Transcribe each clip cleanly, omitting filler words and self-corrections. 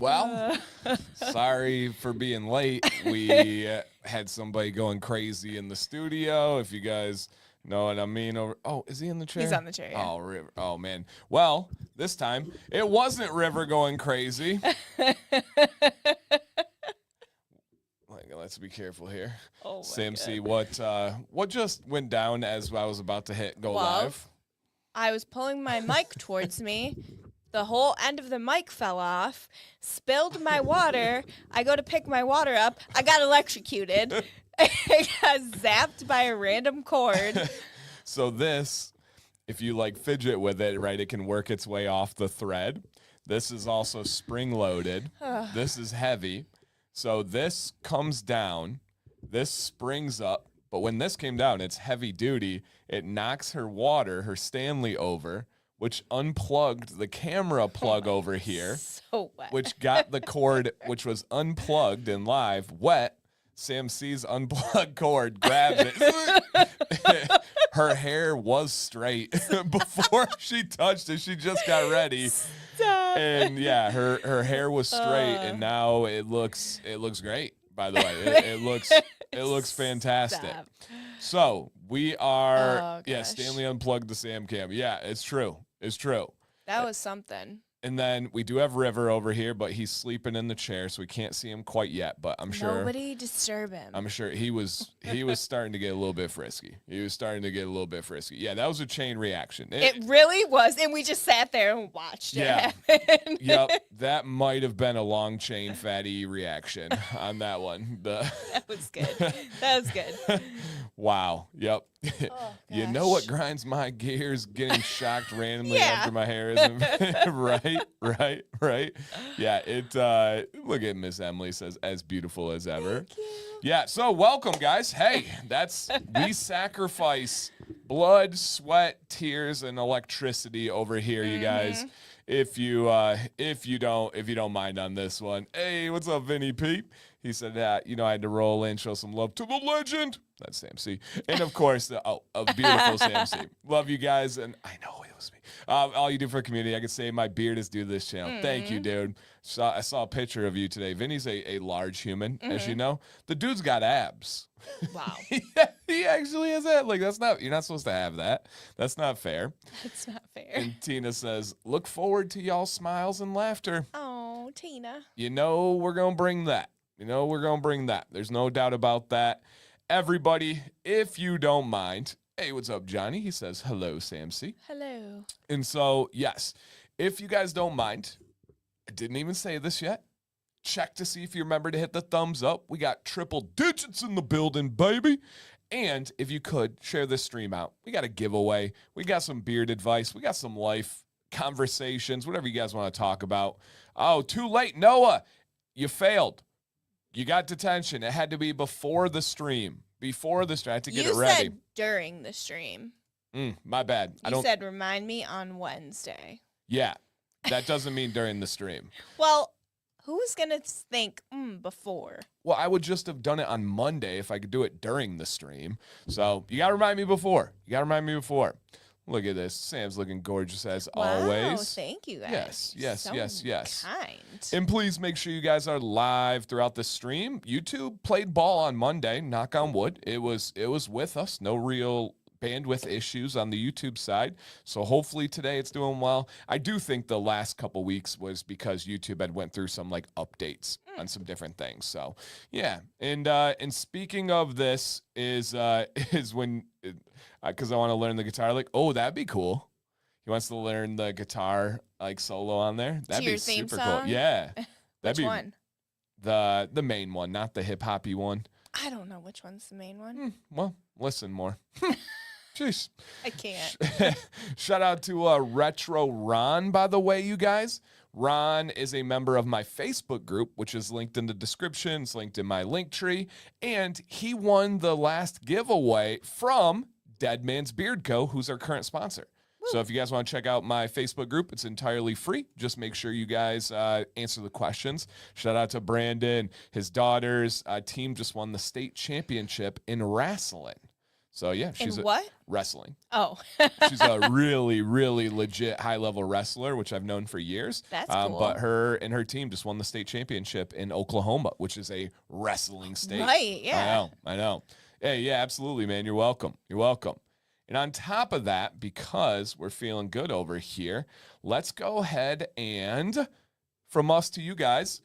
Well, sorry for being late. We had somebody going crazy in the studio. If you guys know what I mean. Oh, is he in the chair? He's on the chair, yeah. Oh, River. Oh, man. Well, this time, it wasn't River going crazy. Let's be careful here. Oh, my Sam C, God. what just went down as I was about to go live? I was pulling my mic towards me. The whole end of the mic fell off, spilled my water. I go to pick my water up. I got electrocuted. I got zapped by a random cord. So this, if you like fidget with it, right, it can work its way off the thread. This is also spring loaded. This is heavy. So this comes down, this springs up, but when this came down, it's heavy duty. It knocks her water, her Stanley over, which unplugged the camera plug over here, So wet. which got the cord, which was unplugged and live, wet. Sam C's unplugged cord grabs it. Her hair was straight before she touched it. She just got ready. Stop. And yeah, her hair was straight, and now it looks great. By the way, it looks fantastic. Stop. So we are gosh. Stanley unplugged the Sam cam. Yeah, it's true. It's true. That was something. And then we do have River over here, but he's sleeping in the chair, so we can't see him quite yet. But I'm sure Nobody disturb him. I'm sure he was starting to get a little bit frisky. Yeah, that was a chain reaction. It really was, and we just sat there and watched it happen. Yep, that might have been a long chain fatty reaction on that one. That was good. That was good. Wow. Yep. Oh, You know what gosh. grinds my gears? Getting shocked randomly Yeah. after my hair is right. Yeah, look at Miss Emily says, as beautiful as ever. Thank you. Yeah, so welcome, guys. Hey, we sacrifice blood, sweat, tears, and electricity over here, you guys. If you don't mind on this one. Hey, what's up, Vinny Pete? He said that, I had to roll in, show some love to the legend. That's Sam C. And of course, a beautiful Sam C. Love you guys, and I know it was me. All you do for the community, I could say my beard is due to this channel. Thank you, dude. I saw a picture of you today. Vinny's a large human, as you know. The dude's got abs. Wow. He actually has that. Like, you're not supposed to have that. That's not fair. That's not fair. And Tina says, look forward to y'all smiles and laughter. Oh, Tina. We're going to bring that. There's no doubt about that. Everybody, if you don't mind, hey, what's up, Johnny? He says, hello, Sam C. Hello. And so, yes, if you guys don't mind, I didn't even say this yet. Check to see if you remember to hit the thumbs up. We got triple digits in the building, baby. And if you could, share this stream out. We got a giveaway. We got some beard advice. We got some life conversations, whatever you guys want to talk about. Oh, too late, Noah. You failed. You got detention. It had to be before the stream. I had to get it ready. You said during the stream. My bad. You said remind me on Wednesday. Yeah, that doesn't mean during the stream. Well, who's going to think before? Well, I would just have done it on Monday if I could do it during the stream. So you got to remind me before. Look at this. Sam's looking gorgeous as always. Thank you, guys. Yes. Kind. And please make sure you guys are live throughout the stream. YouTube played ball on Monday, knock on wood. It was with us. No real bandwidth issues on the YouTube side. So hopefully today it's doing well. I do think the last couple weeks was because YouTube had went through some updates on some different things. So yeah. And speaking of this is when because I want to learn the guitar. Oh, that'd be cool. He wants to learn the guitar solo on there. That'd be super cool. Yeah. Which one? The main one, not the hip hoppy one. I don't know which one's the main one. Well, listen more. Jeez. I can't. Shout out to Retro Ron, by the way, you guys. Ron is a member of my Facebook group, which is linked in the description. It's linked in my link tree. And he won the last giveaway from Deadman's Beard Co., who's our current sponsor. Woo. So if you guys want to check out my Facebook group, it's entirely free. Just make sure you guys answer the questions. Shout out to Brandon. His daughter's team just won the state championship in wrestling. So yeah, In she's what? wrestling. Oh. She's a really, really legit high-level wrestler, which I've known for years. That's cool. But her and her team just won the state championship in Oklahoma, which is a wrestling state. Right, yeah. I know. Hey, yeah, absolutely, man. You're welcome. You're welcome. And on top of that, because we're feeling good over here, let's go ahead and, from us to you guys,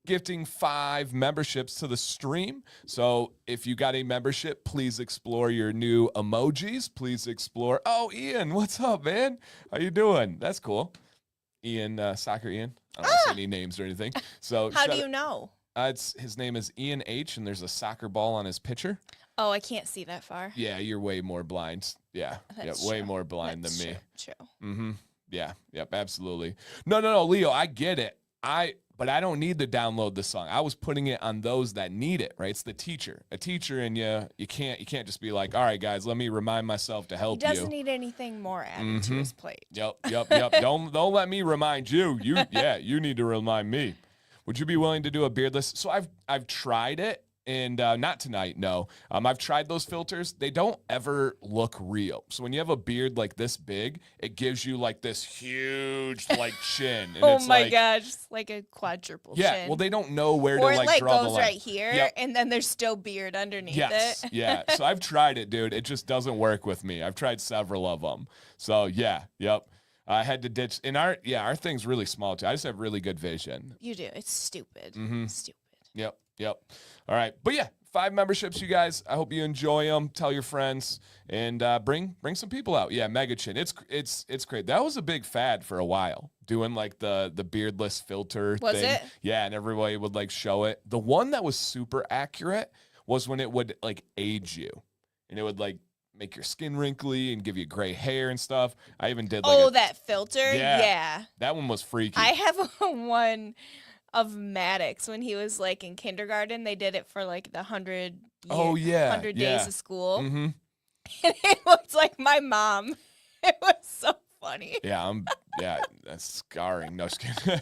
gifting 5 memberships to the stream. So if you got a membership, please explore your new emojis. Please explore. Oh, Ian, what's up, man? How you doing? That's cool. Ian, Soccer Ian. I don't want to say any names or anything. So How do you know? His name is Ian H, and there's a soccer ball on his picture. Oh, I can't see that far. Yeah, you're way more blind. Yeah, way more blind than me. True. Mm-hmm. Yeah, yep, absolutely. No, Leo, I get it. But I don't need to download the song. I was putting it on those that need it, right? It's the teacher. A teacher, and you can't just be like, all right, guys, let me remind myself to help you. He doesn't need anything more added to his plate. Yep. Don't let me remind you. You need to remind me. Would you be willing to do a beardless? So I've tried it. And not tonight, no. I've tried those filters. They don't ever look real. So when you have a beard like this big, it gives you like this huge like chin. And Oh it's my like, gosh, it's like a quadruple chin. Yeah, well, they don't know where or to it like draw the goes line. right here, Yep. and then there's still beard underneath Yes, it. yeah. So I've tried it, dude. It just doesn't work with me. I've tried several of them. So yeah, yep. I had to ditch. And our thing's really small too. I just have really good vision. You do. It's stupid. Mm-hmm. Stupid. Yep. All right, but yeah. 5 memberships, you guys. I hope you enjoy them. Tell your friends and bring some people out. Yeah, Mega Chin. It's great. That was a big fad for a while, doing like the beardless filter Was thing. it? Yeah, and everybody would like show it. The one that was super accurate was when it would like age you, and it would like make your skin wrinkly and give you gray hair and stuff. I even did like that filter? Yeah. That one was freaky. I have one of Maddox when he was like in kindergarten. They did it for like the 100 days of school. Mm-hmm. And it looked like my mom. It was so funny. Yeah, that's scarring. No, just kidding.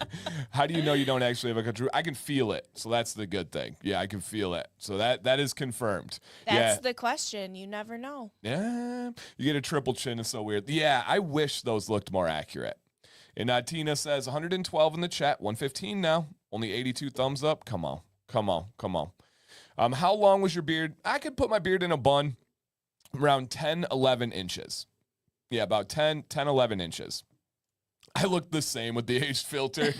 How do you know you don't actually have a control? I can feel it, so that's the good thing. Yeah, I can feel it, so that is confirmed. That's the question. You never know. Yeah, you get a triple chin. It's so weird. Yeah, I wish those looked more accurate. And Tina says 112 in the chat, 115 now, only 82 thumbs up. Come on. How long was your beard? I could put my beard in a bun around 10, 11 inches. Yeah, about 10, 11 inches. I look the same with the aged filter.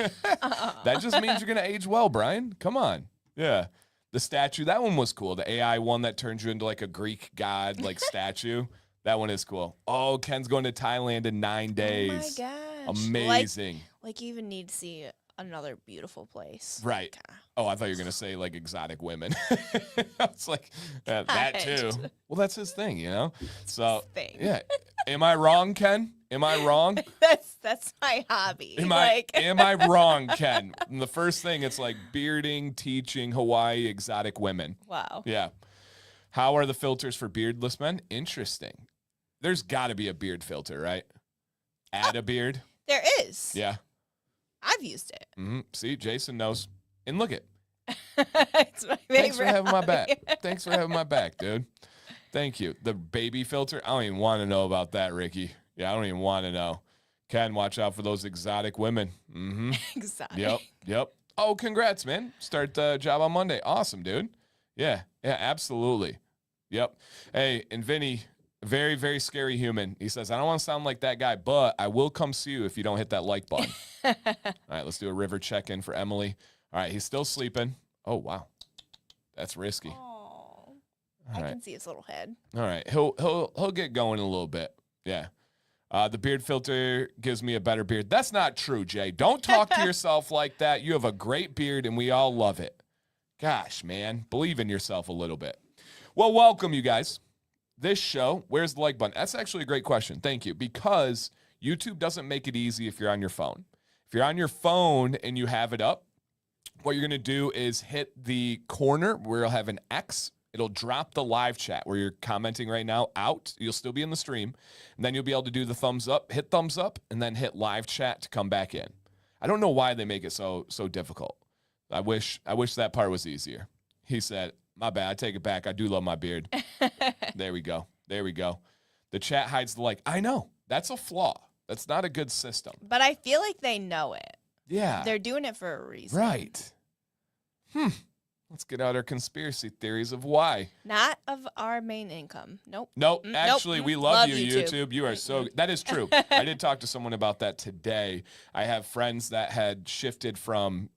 That just means you're going to age well, Brian. Come on. Yeah. The statue, that one was cool. The AI one that turns you into like a Greek god like statue. That one is cool. Oh, Ken's going to Thailand in 9 days. Oh my gosh. Amazing. Like you even need to see another beautiful place. Right. Oh, I thought you were going to say like exotic women. I was like, that too. Well, that's his thing, you know? So, yeah. Am I wrong, Ken? Am I wrong? That's my hobby. Am I wrong, Ken? And the first thing, it's like bearding, teaching, Hawaii, exotic women. Wow. Yeah. How are the filters for beardless men? Interesting. There's got to be a beard filter, right? Add a beard. There is. Yeah. I've used it. Mm-hmm. See, Jason knows. And look it. It's my favorite. Thanks for having my back. Thanks for having my back, dude. Thank you. The baby filter. I don't even want to know about that, Ricky. Yeah, I don't even want to know. Ken, watch out for those exotic women. Mm-hmm. Exotic. Yep. Oh, congrats, man. Start the job on Monday. Awesome, dude. Yeah, absolutely. Yep. Hey, and Vinny, very, very scary human. He says, I don't want to sound like that guy, but I will come see you if you don't hit that like button. All right, let's do a river check-in for Emily. All right, he's still sleeping. Oh, wow. That's risky. Oh, I can see his little head. All right, he'll get going in a little bit. Yeah. The beard filter gives me a better beard. That's not true, Jay. Don't talk to yourself like that. You have a great beard, and we all love it. Gosh, man, believe in yourself a little bit. Well, welcome, you guys. This show, where's the like button? That's actually a great question. Thank you. Because YouTube doesn't make it easy if you're on your phone. If you're on your phone and you have it up, what you're going to do is hit the corner where you'll have an X. It'll drop the live chat where you're commenting right now out. You'll still be in the stream. And then you'll be able to do the thumbs up, hit thumbs up, and then hit live chat to come back in. I don't know why they make it so difficult. I wish that part was easier. He said, my bad, I take it back. I do love my beard. There we go. There we go. The chat hides the like. I know. That's a flaw. That's not a good system. But I feel like they know it. Yeah. They're doing it for a reason. Right. Let's get out our conspiracy theories of why. Not of our main income. Nope. Nope. Actually, we love you, YouTube. You are that is true. I did talk to someone about that today. I have friends that had shifted from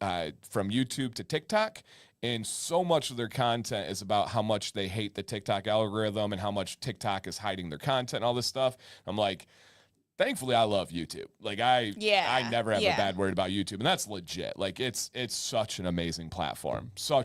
YouTube to TikTok, and so much of their content is about how much they hate the TikTok algorithm and how much TikTok is hiding their content and all this stuff. I'm like, thankfully, I love YouTube. Like I never have a bad word about YouTube, and that's legit. Like it's such an amazing platform, So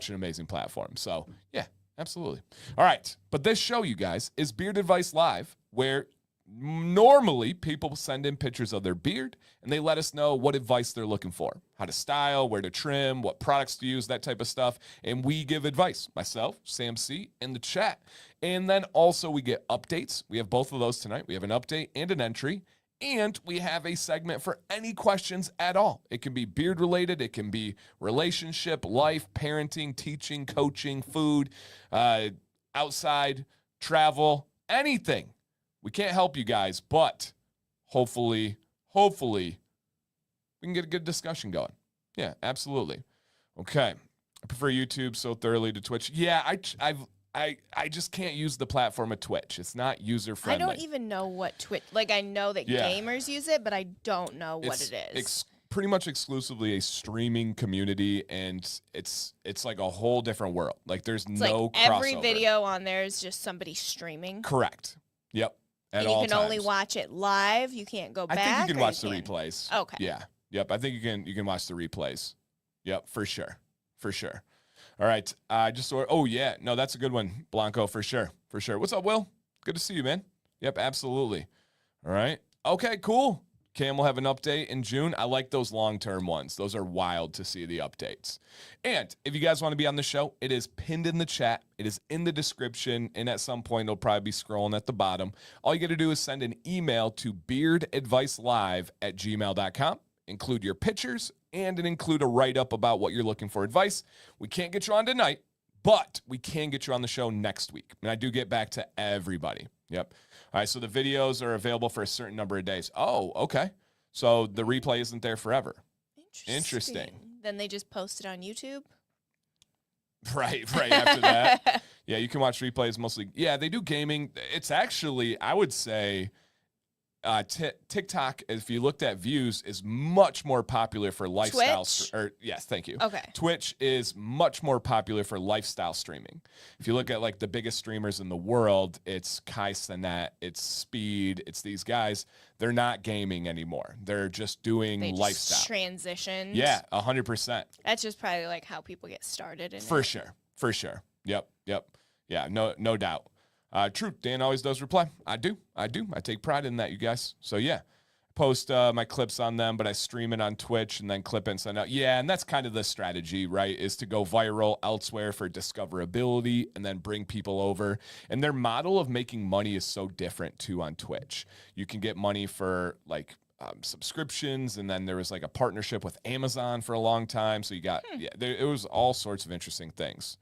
yeah, absolutely. All right, but this show, you guys, is Beard Advice Live, where normally people send in pictures of their beard, and they let us know what advice they're looking for, how to style, where to trim, what products to use, that type of stuff, and we give advice. Myself, Sam C, in the chat, and then also we get updates. We have both of those tonight. We have an update and an entry. And we have a segment for any questions at all. It can be beard related. It can be relationship, life, parenting, teaching, coaching, food, outside, travel, anything. We can't help you guys, but hopefully we can get a good discussion going. Yeah, absolutely. Okay. I prefer YouTube so thoroughly to Twitch. Yeah, I just can't use the platform of Twitch. It's not user friendly. I don't even know what Twitch. Like I know that gamers use it, but I don't know what it is. It's pretty much exclusively a streaming community, and it's like a whole different world. Like there's no crossover. Every video on there is just somebody streaming. Correct. Yep. And you can only watch it live. You can't go back. I think you can watch the replays. Okay. Yeah. Yep. I think you can watch the replays. Yep. For sure. All right. Oh yeah. No, that's a good one, Blanco, for sure. What's up, Will? Good to see you, man. Yep, absolutely. All right. Okay, cool. Cam will have an update in June. I like those long-term ones. Those are wild to see the updates. And if you guys want to be on the show, it is pinned in the chat. It is in the description, and at some point, it'll probably be scrolling at the bottom. All you got to do is send an email to beardadvicelive@gmail.com. Include your pictures and include a write-up about what you're looking for advice. We can't get you on tonight, but we can get you on the show next week. And I do get back to everybody. Yep. All right, so the videos are available for a certain number of days. Oh, okay. So the replay isn't there forever. Interesting. Then they just post it on YouTube? Right after that. Yeah, you can watch replays mostly. Yeah, they do gaming. It's actually, I would say, TikTok, if you looked at views, is much more popular for lifestyle. Yes, thank you. Okay. Twitch is much more popular for lifestyle streaming. If you look at like the biggest streamers in the world, it's Kai Cenat, it's Speed, it's these guys. They're not gaming anymore. They're just doing lifestyle. Transitioned. Yeah, 100%. That's just probably like how people get started. For sure. Yep. Yeah, no doubt. True. Dan always does reply. I do. I take pride in that, you guys. So yeah, post my clips on them, but I stream it on Twitch and then clip it and send out. Yeah, and that's kind of the strategy, right? Is to go viral elsewhere for discoverability and then bring people over. And their model of making money is so different too on Twitch. You can get money for like subscriptions, and then there was like a partnership with Amazon for a long time. So you got it was all sorts of interesting things.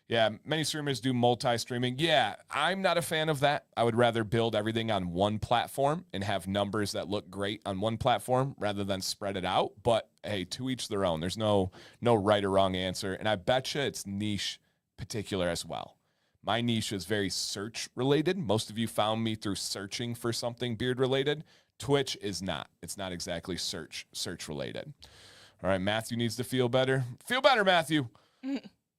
Yeah, many streamers do multi-streaming. Yeah, I'm not a fan of that. I would rather build everything on one platform and have numbers that look great on one platform rather than spread it out. But hey, to each their own. There's no right or wrong answer. And I bet you it's niche particular as well. My niche is very search related. Most of you found me through searching for something beard related. Twitch is not. It's not exactly search related. All right, Matthew needs to feel better. Feel better, Matthew.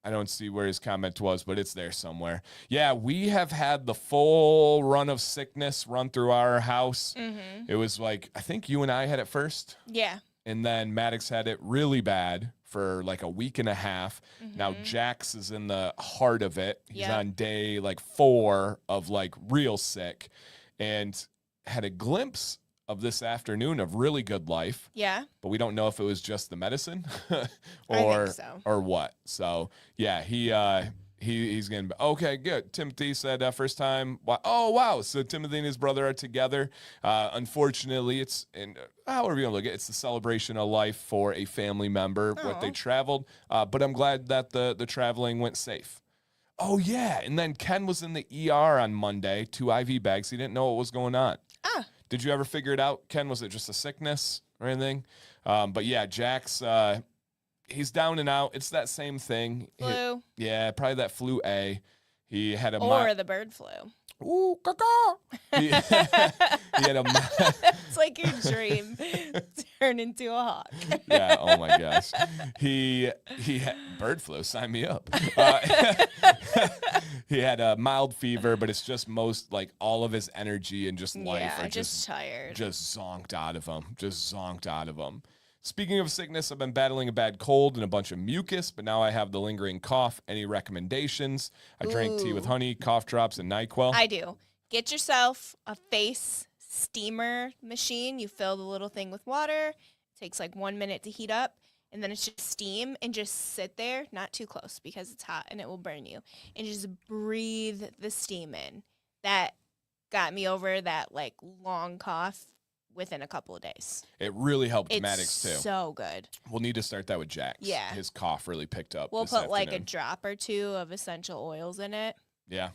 I don't see where his comment was, but it's there somewhere. Yeah, we have had the full run of sickness run through our house. Mm-hmm. It was like, I think you and I had it first. Yeah. And then Maddox had it really bad for like a week and a half. Mm-hmm. Now Jax is in the heart of it. He's on day like 4 of like real sick, and had a glimpse of this afternoon of really good life. Yeah. But we don't know if it was just the medicine I think so. or what. So yeah, he's gonna be okay. Good. Timothy said first time. Oh wow. So Timothy and his brother are together. Unfortunately, it's however you want to look at it, it's the celebration of life for a family member. What they traveled. But I'm glad that the traveling went safe. Oh, yeah. And then Ken was in the ER on Monday, 2 IV bags. He didn't know what was going on. Ah. Did you ever figure it out, Ken? Was it just a sickness or anything? But yeah, Jack's, he's down and out. It's that same thing. Flu. Yeah, probably that flu A. He had a... Or the bird flu. Ooh, caca. He had a... It's like your dream turn into a hawk. Yeah, oh my gosh. He had bird flu, sign me up. He had a mild fever, but it's just most like all of his energy and just life are just tired. Just zonked out of him. Just zonked out of him. Speaking of sickness, I've been battling a bad cold and a bunch of mucus, but now I have the lingering cough. Any recommendations? I drank tea with honey, cough drops, and NyQuil. I do. Get yourself a face steamer machine. You fill the little thing with water. It takes like 1 minute to heat up. And then it's just steam and just sit there, not too close because it's hot and it will burn you. And just breathe the steam in. That got me over that like long cough within a couple of days. It really helped it's Maddox too. So good. We'll need to start that with Jax. Yeah. His cough really picked up. We'll put like a drop or two of essential oils in it. Yeah.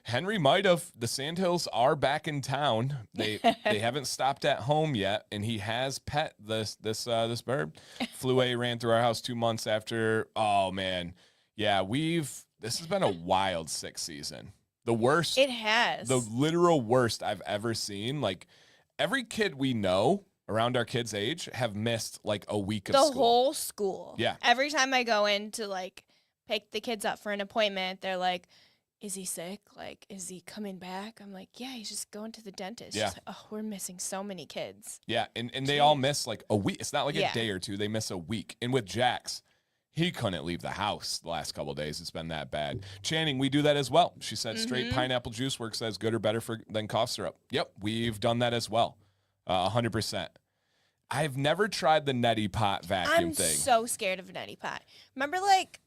Henry might have. The Sandhills are back in town. They haven't stopped at home yet, and he has pet this bird. Flu A ran through our house 2 months after. Oh man, yeah. This has been a wild sick season. The worst. It has. The literal worst I've ever seen. Like every kid we know around our kids' age have missed like a week of school. The whole school. Yeah. Every time I go in to like pick the kids up for an appointment, they're like, is he sick? Like, is he coming back? I'm like, yeah, he's just going to the dentist. Yeah. Like, oh, we're missing so many kids. Yeah, and they all miss like a week. It's not like Yeah. a day or two. They miss a week. And with Jax, he couldn't leave the house the last couple of days. It's been that bad. Channing, we do that as well. She said straight pineapple juice works as good or better than cough syrup. Yep, we've done that as well. 100%. I've never tried the neti pot vacuum thing. I'm so scared of a neti pot. Remember like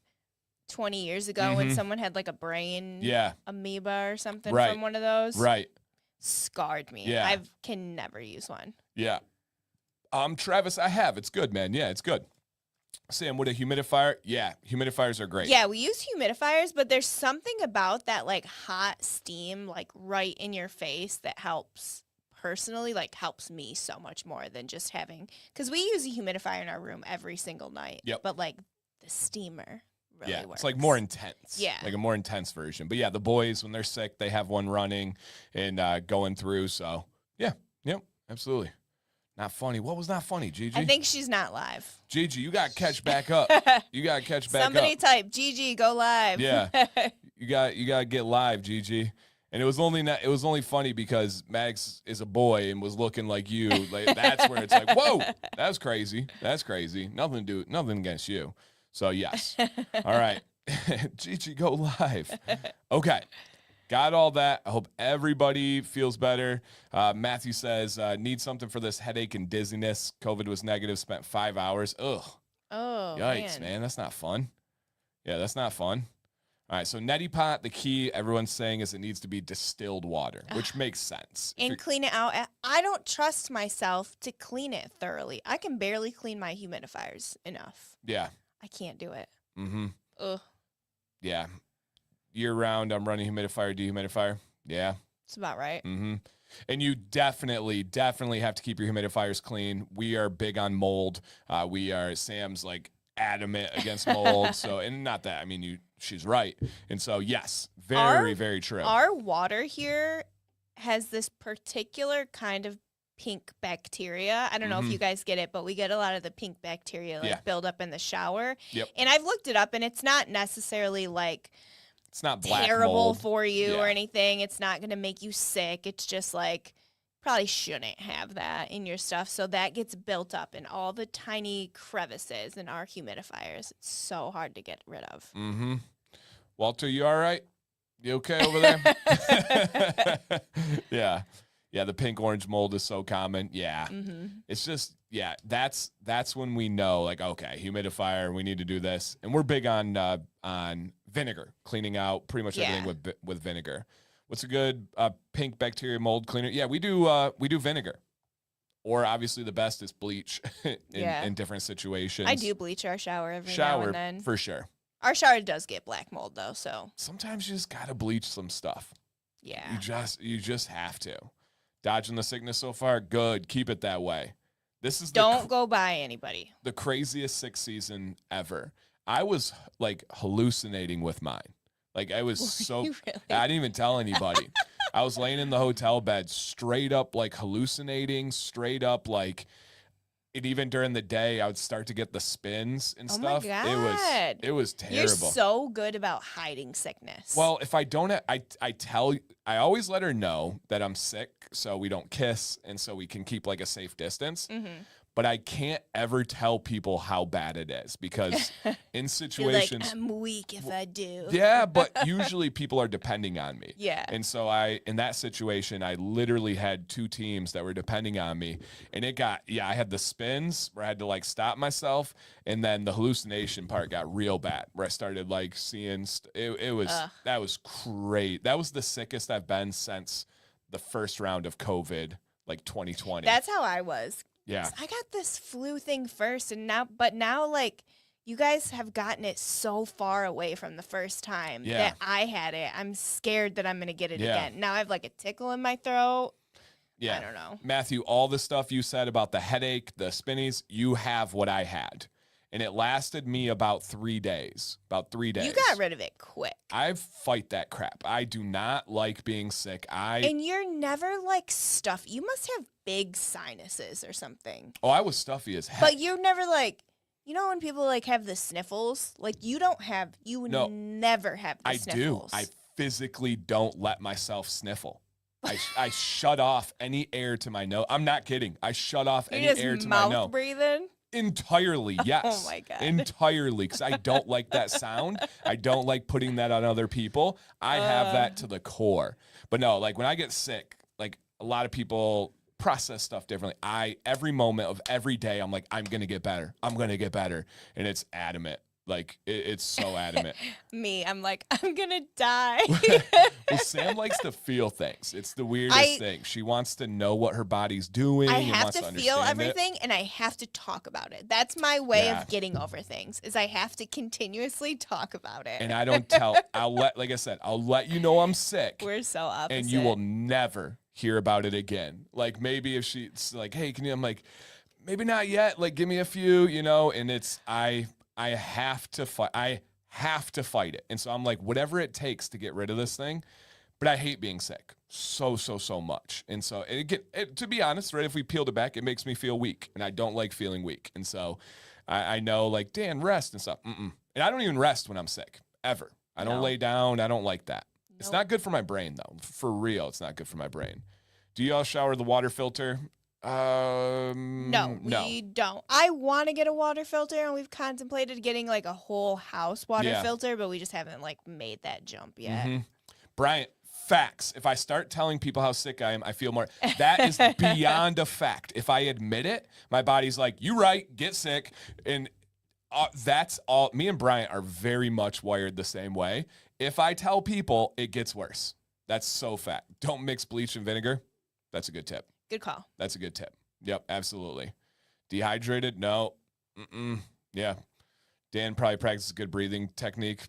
20 years ago when someone had like a brain amoeba or something from one of those? Right. Scarred me. Yeah. I can never use one. Yeah. Travis, I have. It's good, man. Yeah, it's good. Sam, with a humidifier? Yeah, humidifiers are great. Yeah, we use humidifiers, but there's something about that like hot steam like right in your face that helps personally, like helps me so much more than just having, because we use a humidifier in our room every single night. Yep. But like the steamer really works. It's like more intense. Yeah. Like a more intense version. But yeah, the boys, when they're sick, they have one running and going through. So yeah, yep, absolutely. Not funny. What was not funny, Gigi? I think she's not live. Gigi, you got to catch back up. You got to catch back Somebody up. type, Gigi, go live. Yeah. You got to get live, Gigi. And it was only funny because Max is a boy and was looking like you. Like that's where it's like, whoa, that's crazy. That's crazy. Nothing against you. So yes. All right. Gigi, go live. Okay. Got all that. I hope everybody feels better. Matthew says, need something for this headache and dizziness. COVID was negative, spent 5 hours. Ugh. Oh, yikes, man. That's not fun. Yeah, that's not fun. All right, so neti pot, the key everyone's saying is it needs to be distilled water, which makes sense. And clean it out. I don't trust myself to clean it thoroughly. I can barely clean my humidifiers enough. Yeah. I can't do it. Mm-hmm. Ugh. Yeah. Year round, I'm running humidifier, dehumidifier. Yeah. It's about right. Mm-hmm. And you definitely have to keep your humidifiers clean. We are big on mold. Sam's like adamant against mold. So, and not that, I mean, she's right. And so, yes, very true. Our water here has this particular kind of pink bacteria. I don't know if you guys get it, but we get a lot of the pink bacteria build up in the shower. Yep. And I've looked it up, and it's not necessarily like it's not black terrible mold for you or anything. It's not going to make you sick. It's just like probably shouldn't have that in your stuff. So that gets built up in all the tiny crevices in our humidifiers. It's so hard to get rid of. Mm-hmm. Walter, you all right? You okay over there? Yeah. Yeah, the pink orange mold is so common. Yeah. Mm-hmm. It's just, that's when we know, like, okay, humidifier, we need to do this. And we're big on vinegar, cleaning out pretty much everything with vinegar. What's a good pink bacteria mold cleaner? Yeah, we do vinegar. Or obviously the best is bleach in different situations. I do bleach our shower every now and then. For sure. Our shower does get black mold though, so Sometimes you just gotta bleach some stuff. yeah. You just have to. Dodging the sickness so far, good. Keep it that way. This is Don't go by anybody. the craziest sick season ever. I was like hallucinating with mine. Like I was so you really? I didn't even tell anybody. I was laying in the hotel bed, straight up like hallucinating, straight up like. And even during the day, I would start to get the spins and Oh my stuff. God. It was terrible. You're so good about hiding sickness. Well, if I don't, I always let her know that I'm sick, so we don't kiss, and so we can keep like a safe distance. Mm-hmm. But I can't ever tell people how bad it is because in You're situations, like, I'm weak if I do. yeah, but usually people are depending on me. Yeah. And so in that situation, I literally had 2 teams that were depending on me. And I had the spins where I had to like stop myself. And then the hallucination part got real bad where I started like seeing, that was great. That was the sickest I've been since the first round of COVID, like 2020. That's how I was. Yeah. I got this flu thing first, and now like you guys have gotten it so far away from the first time that I had it. I'm scared that I'm gonna get it again. Now I have like a tickle in my throat. Yeah. I don't know. Matthew, all the stuff you said about the headache, the spinnies, you have what I had. And it lasted me about 3 days. You got rid of it quick. I fight that crap. I do not like being sick. And you're never like stuffy. You must have big sinuses or something. Oh, I was stuffy as heck. But you're never like, you know when people like have the sniffles? Like you don't have, never have the sniffles. I physically don't let myself sniffle. I shut off any air to my nose. I'm not kidding. I shut off any air to my nose. Mouth breathing? Entirely, yes. Oh my God. Entirely, because I don't like that sound. I don't like putting that on other people. I have that to the core. But no, like when I get sick, like a lot of people process stuff differently. Every moment of every day, I'm like, I'm gonna get better. I'm gonna get better, and it's adamant. Like it's so adamant. I'm like, I'm gonna die. Well, Sam likes to feel things. It's the weirdest thing. She wants to know what her body's doing. I and have wants to to feel understand everything, and I have to talk about it. That's my way of getting over things. Is I have to continuously talk about it. And I don't tell. Like I said, I'll let you know I'm sick. We're so opposite. And you will never hear about it again. Like maybe if she's like, hey, can you? I'm like, maybe not yet. Like give me a few, and it's I have to fight. I have to fight it. And so I'm like, whatever it takes to get rid of this thing. But I hate being sick so much. And so to be honest, right, if we peeled it back, it makes me feel weak. And I don't like feeling weak. And so I know like, Dan, rest and stuff. And I don't even rest when I'm sick, ever. I don't lay down. I don't like that. Nope. It's not good for my brain, though. For real, it's not good for my brain. Do you all shower the water filter? No, we don't. I want to get a water filter, and we've contemplated getting like a whole house water filter, but we just haven't like made that jump yet. Bryant, facts. If I start telling people how sick I am, I feel more. That is beyond a fact. If I admit it, my body's like, "You right, get sick," and that's all. Me and Bryant are very much wired the same way. If I tell people, it gets worse. That's so fact. Don't mix bleach and vinegar. That's a good tip. Good call. That's a good tip. Yep, absolutely. Dehydrated? No. Yeah. Dan probably practices good breathing technique.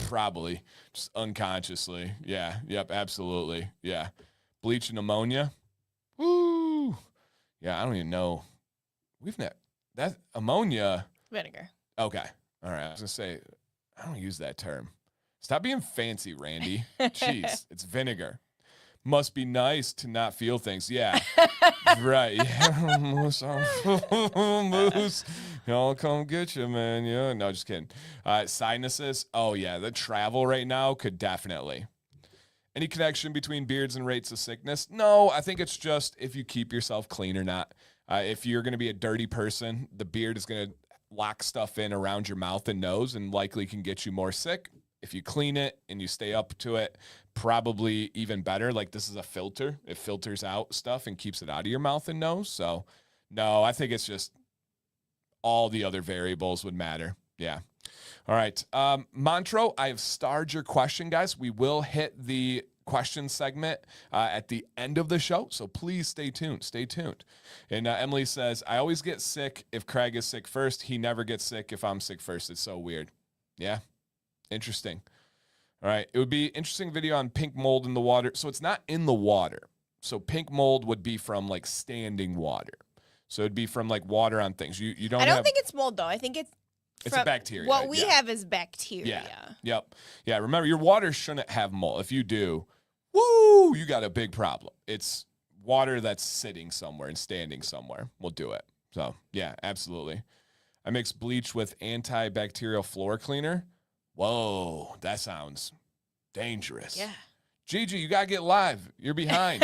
Probably. Just unconsciously. Yeah. Yep, absolutely. Yeah. Bleach and ammonia? Woo! Yeah, I don't even know. That ammonia. Vinegar. Okay. All right. I was going to say, I don't use that term. Stop being fancy, Randy. Jeez, it's vinegar. Must be nice to not feel things. Yeah. Right. Yeah. Moose. I'll come get you, man. Yeah. No, just kidding. Sinuses. Oh, yeah. The travel right now could definitely. Any connection between beards and rates of sickness? No, I think it's just if you keep yourself clean or not. If you're going to be a dirty person, the beard is going to lock stuff in around your mouth and nose and likely can get you more sick. If you clean it and you stay up to it, probably even better. Like this is a filter. It filters out stuff and keeps it out of your mouth and nose. So no, I think it's just all the other variables would matter. Yeah. All right. Montreux, I have starred your question, guys. We will hit the question segment at the end of the show. So please stay tuned. Stay tuned. And Emily says, I always get sick if Craig is sick first. He never gets sick if I'm sick first. It's so weird. Yeah. Interesting. All right. It would be interesting video on pink mold in the water. So it's not in the water. So pink mold would be from like standing water. So it'd be from like water on things. You don't. I don't think it's mold though. I think it's a bacteria. What we have is bacteria. Yeah. Yep. Yeah. Remember, your water shouldn't have mold. If you do, woo, you got a big problem. It's water that's sitting somewhere and standing somewhere. We'll do it. So yeah, absolutely. I mix bleach with antibacterial floor cleaner. Whoa, that sounds dangerous. Yeah. Gigi, you got to get live. You're behind.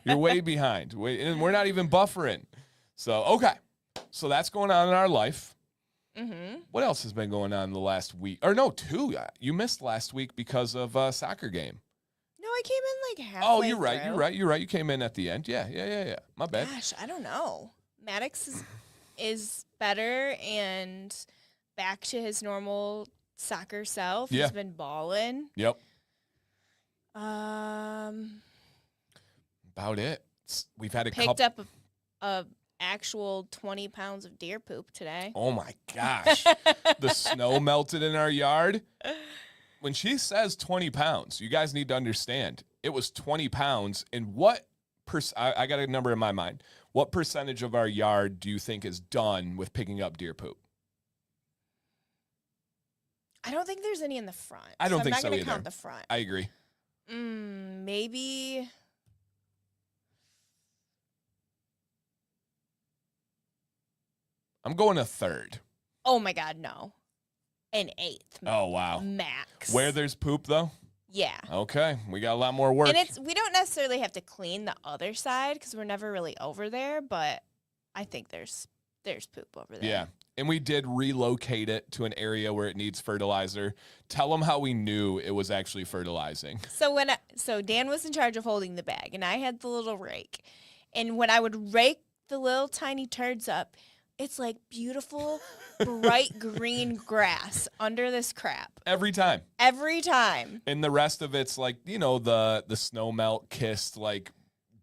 You're way behind. And we're not even buffering. So, okay. So that's going on in our life. Mm-hmm. What else has been going on the last week? Or no, 2. You missed last week because of a soccer game. No, I came in like halfway Oh, you're right. through. You're right. You came in at the end. Yeah. My bad. Gosh, I don't know. Maddox is better and back to his normal soccer self. Yeah. He's been balling. Yep. About it. We've had picked up a actual 20 pounds of deer poop today. Oh my gosh. The snow melted in our yard. When she says 20 pounds, you guys need to understand it was 20 pounds. And what I got a number in my mind. What percentage of our yard do you think is done with picking up deer poop? I don't think there's any in the front. I don't think I'm so not either. Count the front. I agree. Maybe. I'm going a third. Oh my God, no. An eighth. Oh, wow. Max. Where there's poop, though? Yeah. Okay. We got a lot more work. And we don't necessarily have to clean the other side because we're never really over there, but I think there's poop over there. Yeah. And we did relocate it to an area where it needs fertilizer. Tell them how we knew it was actually fertilizing. So Dan was in charge of holding the bag, and I had the little rake. And when I would rake the little tiny turds up, it's like beautiful, bright green grass under this crap. Every time. Every time. And the rest of it's like, the snow melt kissed, like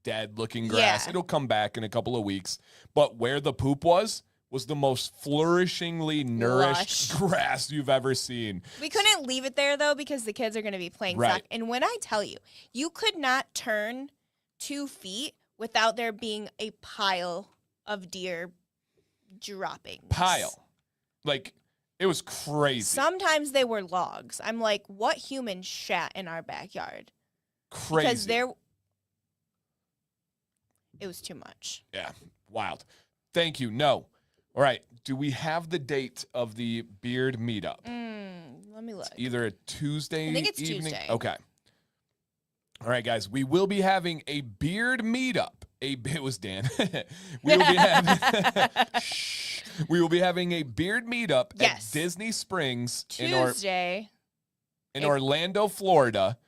dead looking grass. Yeah. It'll come back in a couple of weeks. But where the poop was the most flourishingly nourished grass you've ever seen. We couldn't leave it there, though, because the kids are going to be playing Right. soccer. And when I tell you, you could not turn 2 feet without there being a pile of deer droppings. Like, it was crazy. Sometimes they were logs. I'm like, what human shat in our backyard? Crazy. Because it was too much. Yeah, wild. Thank you. No. All right. Do we have the date of the beard meetup? Let me look. It's either a Tuesday I think it's evening. Tuesday. Okay. All right, guys. We will be having a beard meetup. It was Dan. We will be having. We will be having a beard meetup at Disney Springs Tuesday in Orlando, Florida.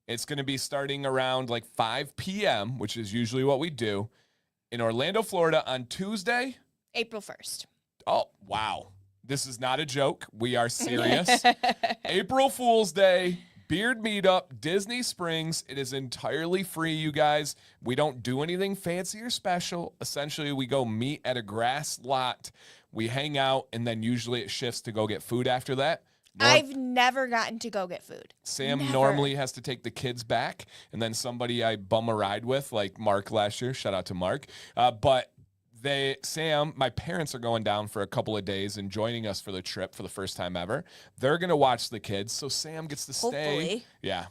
It's going to be starting around like 5 p.m., which is usually what we do in Orlando, Florida on Tuesday, April 1st. Oh, wow. This is not a joke. We are serious. April Fool's Day, beard meetup, Disney Springs. It is entirely free, you guys. We don't do anything fancy or special. Essentially, we go meet at a grass lot. We hang out, and then usually it shifts to go get food after that. I've never gotten to go get food. Sam normally has to take the kids back, and then somebody I bum a ride with, like Mark last year. Shout out to Mark. But my parents are going down for a couple of days and joining us for the trip for the first time ever. They're going to watch the kids, so Sam gets to stay. Hopefully. Yeah.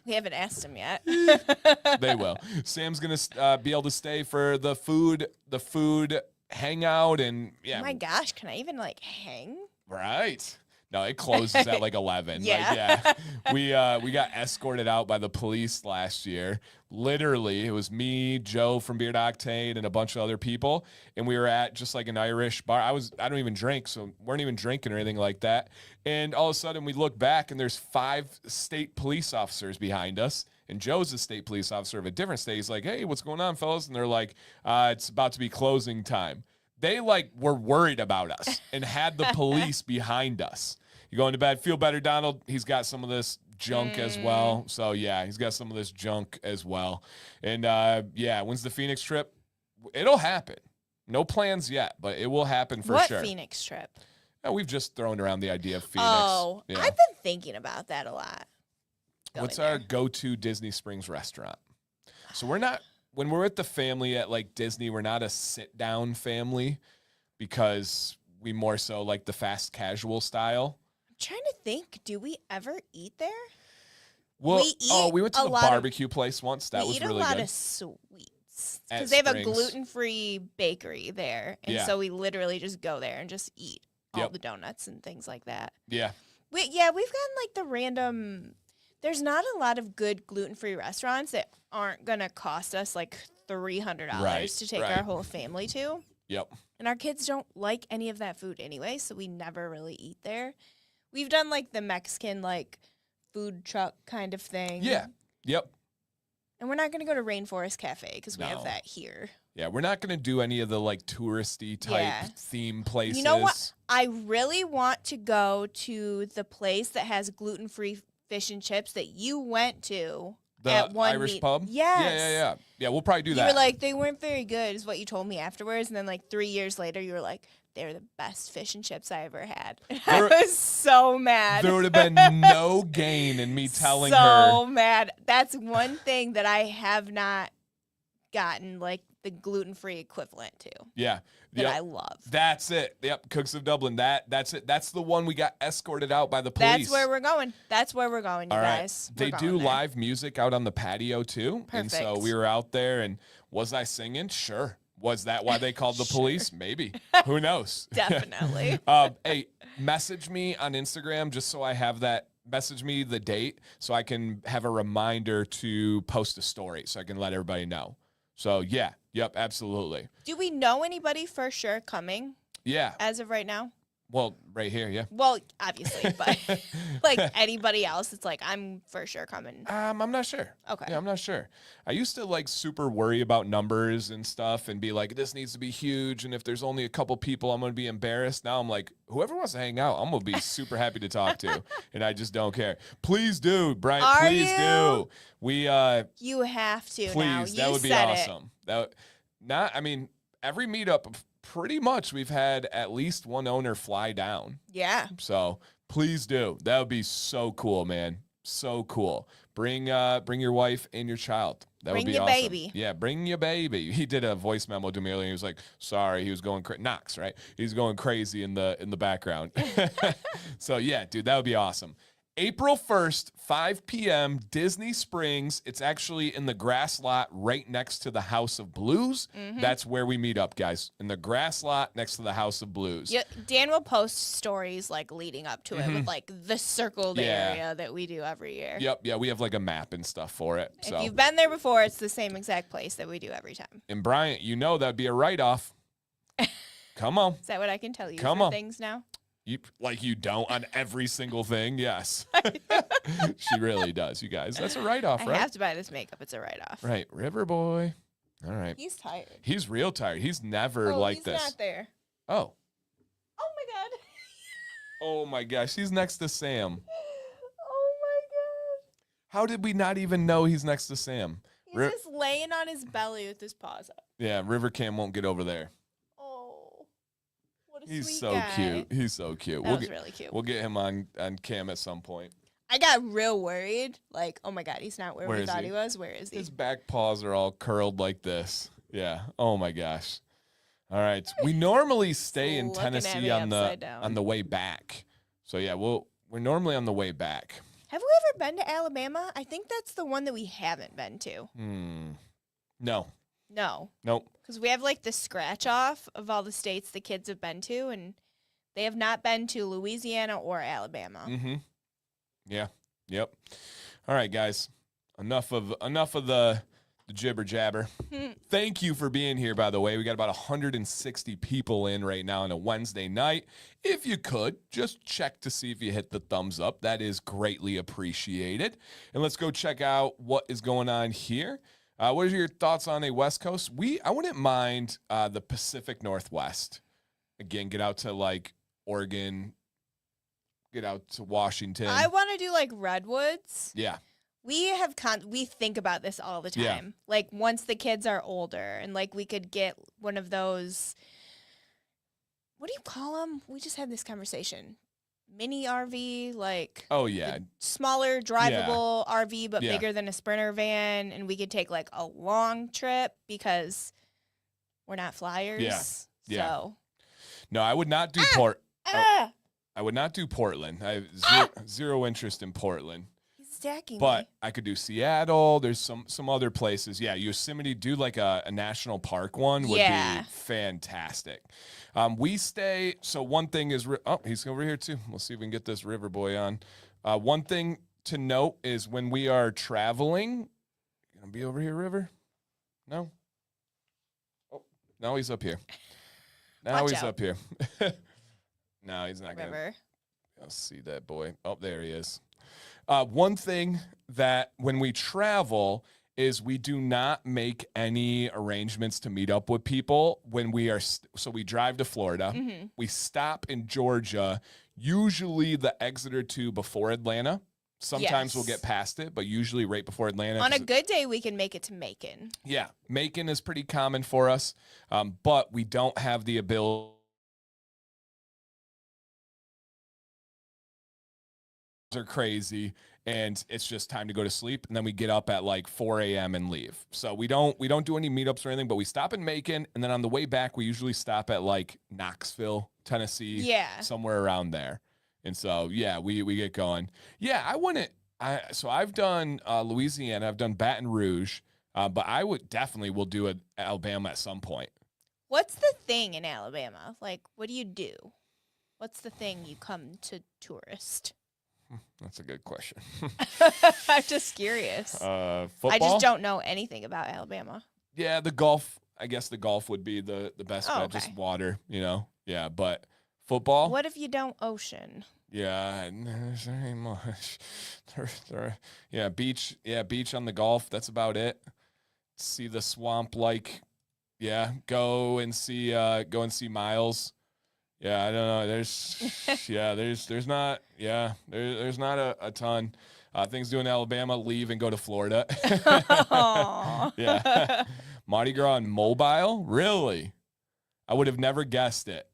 We haven't asked him yet. They will. Sam's going to be able to stay for the food hangout, and yeah. Oh my gosh, can I even hang? Right. No, it closes at like 11. Yeah. We got escorted out by the police last year. Literally, it was me, Joe from Beard Octane, and a bunch of other people. And we were at just like an Irish bar. I don't even drink, so weren't even drinking or anything like that. And all of a sudden we look back and there's 5 state police officers behind us. And Joe's a state police officer of a different state. He's like, "Hey, what's going on, fellas?" And they're like, "It's about to be closing time." They were worried about us and had the police behind us. You going to bed? Feel better, Donald? He's got some of this junk as well. So, yeah, he's got some of this junk as well. And, when's the Phoenix trip? It'll happen. No plans yet, but it will happen for sure. What Phoenix trip? We've just thrown around the idea of Phoenix. Oh, Yeah. I've been thinking about that a lot. What's going our there. go-to Disney Springs restaurant? So we're not, when we're with the family at like Disney, we're not a sit-down family because we more so like the fast casual style. I'm trying to think. Do we ever eat there? Well, We we went to eat the a lot of- barbecue place once. That we was eat really a lot good. of sweets At because they have a Springs. gluten-free bakery there, and Yeah. so we literally just go there and just eat all Yep. the donuts and things like that. Yeah. We've gotten like the random. There's not a lot of good gluten-free restaurants that aren't gonna cost us like $300 Right, to take right. our whole family to, Yep. and our kids don't like any of that food anyway, so we never really eat there. We've done like the Mexican like food truck kind of thing. Yeah. Yep. And we're not going to go to Rainforest Cafe because we have No. that here. Yeah. We're not going to do any of the like touristy type Yeah. theme places. You know what? I really want to go to the place that has gluten-free fish and chips that you went to The at one Irish pub? Yes. Yeah. Yeah, we'll probably do You that. were like, they weren't very good, is what you told me afterwards. And then like 3 years later, you were like, they're the best fish and chips I ever had. I was so mad. There would have been no gain in me telling her. So mad. That's one thing that I have not gotten like the gluten-free equivalent to Yeah. that Yep. I love. That's it. Yep. Cooks of Dublin. That's it. That's the one we got escorted out by the police. That's where we're going. That's where we're going, you All right. guys. They We're do going there. live music out on the patio too. And so Perfect. we were out there, and was I singing? Sure. Was that why they called the police? Maybe. Who knows? Definitely. Hey, message me on Instagram just so I have that. Message me the date so I can have a reminder to post a story so I can let everybody know. So yeah, yep, absolutely. Do we know anybody for sure coming Yeah. as of right now? Well, right here, yeah. Well, obviously, but like anybody else, it's like I'm for sure coming. I'm not sure. Okay. Yeah, I'm not sure. I used to like super worry about numbers and stuff and be like, this needs to be huge. And if there's only a couple people, I'm going to be embarrassed. Now I'm like, whoever wants to hang out, I'm going to be super happy to talk to. And I just don't care. Please do, Brian. Are Please you? do. We, You have to now. please, You that would be said it. awesome. Every meetup, pretty much we've had at least one owner fly down. Yeah. So please do. That would be so cool, man. So cool. Bring your wife and your child. That Bring would be your awesome. baby. Yeah, bring your baby. He did a voice memo to me earlier. He was like, "Sorry," he was going Knox, right? He's going crazy in the background. So yeah, dude, that would be awesome. April 1st, 5 p.m., Disney Springs. It's actually in the grass lot right next to the House of Blues. Mm-hmm. That's where we meet up, guys. In the grass lot next to the House of Blues. Yeah, Dan will post stories like leading up to it with like the circled Mm-hmm. Yeah. area that we do every year. Yep, yeah, we have like a map and stuff for it. If So, you've been there before, it's the same exact place that we do every time. and Bryant, you know that'd be a write-off. Come on. Is that what I can tell you Come for on. things now? You don't on every single thing. Yes. She really does, you guys. That's a write-off, I right? have to buy this makeup. It's a write-off. Right, River Boy. All right. He's tired. He's real tired. He's never like he's this. not there. Oh. Oh my god. Oh my gosh, he's next to Sam. Oh my god. How did we not even know he's next to Sam? He's just laying on his belly with his paws up. Yeah, River Cam won't get over there. Oh. What a He's sweet so guy. cute. He's so cute. That was really cute. We'll get him on cam at some point. I got real worried. Like, oh my god, he's not where Where we is thought he? he was. Where is he? His back paws are all curled like this. Yeah. Oh my gosh. All right. We normally stay in Looking at Tennessee me on upside down. the way back. So yeah, we're normally on the way back. Have we ever been to Alabama? I think that's the one that we haven't been to. No. No, Nope. because we have like the scratch off of all the states the kids have been to, and they have not been to Louisiana or Alabama. Mm-hmm. Yeah. Yep. All right, guys. Enough of the jibber jabber. Thank you for being here, by the way. We got about 160 people in right now on a Wednesday night. If you could, just check to see if you hit the thumbs up. That is greatly appreciated. And let's go check out what is going on here. What are your thoughts on a West Coast? I wouldn't mind the Pacific Northwest. Again, get out to like Oregon, get out to Washington. I want to do like redwoods. Yeah. We think about this all the time. Yeah. Like once the kids are older, and like we could get one of those. what do you call them? We just had this conversation. Mini RV, like Oh yeah, smaller drivable RV, but Yeah. bigger than a Sprinter van, and we could take like a long trip because we're not flyers. Yeah. So no, I would not do ah, I would not do Portland. I have zero interest in Portland. he's attacking But me. I could do Seattle. There's some other places. Yeah, Yosemite, do like a national park one would Yeah. be fantastic. We stay. So one thing is, he's over here too. We'll see if we can get this River Boy on. One thing to note is when we are traveling, you gonna be over here, River? No. Oh, no, he's up here. Now Watch he's out. up here. No, he's not gonna. River. I'll see that boy. Oh, there he is. One thing that when we travel is we do not make any arrangements to meet up with people when we are. So we drive to Florida. Mm-hmm. We stop in Georgia, usually the exit or two before Atlanta. Sometimes we'll Yes. get past it, but usually right before Atlanta. On a 'cause good day, we can make it to Macon. yeah, Macon is pretty common for us, but we don't have the ability. Are crazy, and it's just time to go to sleep, and then we get up at like 4 a.m. and leave. So we don't do any meetups or anything, but we stop in Macon, and then on the way back we usually stop at like Knoxville, Tennessee, Yeah. somewhere around there. And so yeah, we get going. Yeah, so I've done Louisiana, I've done Baton Rouge, but I would definitely will do Alabama at some point. What's the thing in Alabama? Like, what do you do? What's the thing you come to tourist? That's a good question. I'm just curious. Football? I just don't know anything about Alabama. Yeah, the golf. I guess the golf would be the best Oh, bet. Just okay. water, Yeah, but football. What if you don't ocean? Yeah, there's very much. Yeah, beach. Yeah, beach on the golf. That's about it. See the swamp. Yeah, go and see Miles. Yeah, I don't know. There's not. Yeah, there's not a ton. Things to do in Alabama. Leave and go to Florida. Aw. Yeah. Mardi Gras and Mobile? Really? I would have never guessed it.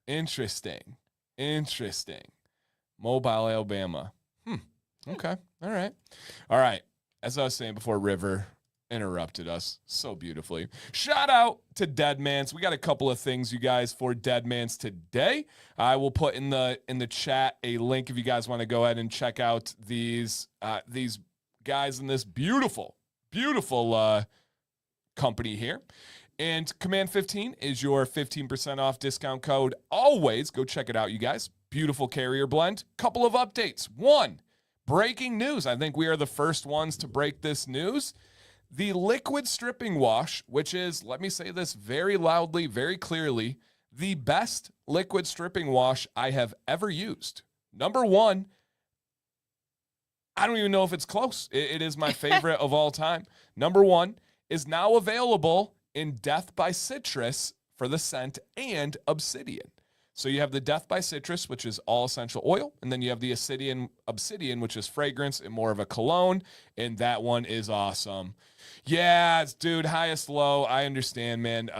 Interesting. Mobile, Alabama. Okay. All right. As I was saying before, River interrupted us so beautifully. Shout out to Deadman's. We got a couple of things, you guys, for Deadman's today. I will put in the chat a link if you guys want to go ahead and check out these guys in this beautiful company here. And Command 15 is your 15% off discount code. Always go check it out, you guys. Beautiful carrier blend. Couple of updates. One, breaking news. I think we are the first ones to break this news. The liquid stripping wash, which is, let me say this very loudly, very clearly, the best liquid stripping wash I have ever used. Number one, I don't even know if it's close. It is my favorite of all time. Number one is now available in Death by Citrus for the scent and Obsidian. So you have the Death by Citrus, which is all essential oil, and then you have the Obsidian, which is fragrance and more of a cologne, and that one is awesome. Yeah, dude, highest low. I understand, man.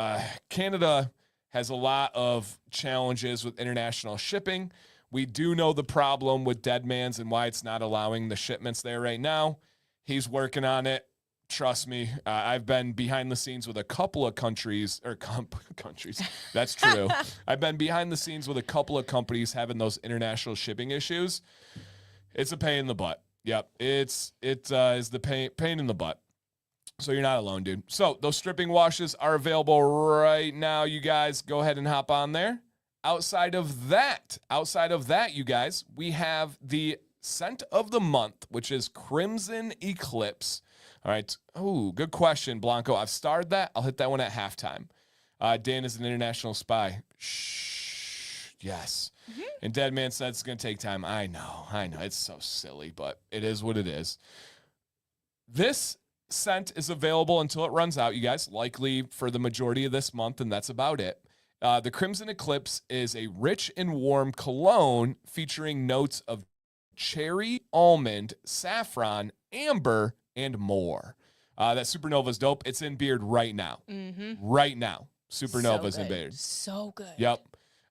Canada has a lot of challenges with international shipping. We do know the problem with Deadman's and why it's not allowing the shipments there right now. He's working on it. Trust me, I've been behind the scenes with a couple of countries. That's true. I've been behind the scenes with a couple of companies having those international shipping issues. It's a pain in the butt. Yep, it is the pain in the butt. So you're not alone, dude. So those stripping washes are available right now. You guys go ahead and hop on there. Outside of that, you guys, we have the scent of the month, which is Crimson Eclipse. All right. Oh, good question, Blanco. I've starred that. I'll hit that one at halftime. Dan is an international spy. Shh. Yes. Mm-hmm. And Deadman said it's going to take time. I know. It's so silly, but it is what it is. This scent is available until it runs out, you guys, likely for the majority of this month, and that's about it. The Crimson Eclipse is a rich and warm cologne featuring notes of cherry, almond, saffron, amber, and more. That Supernova's dope. It's in beard right now. Mm-hmm. Right now. Supernova's in beard. So good. Yep.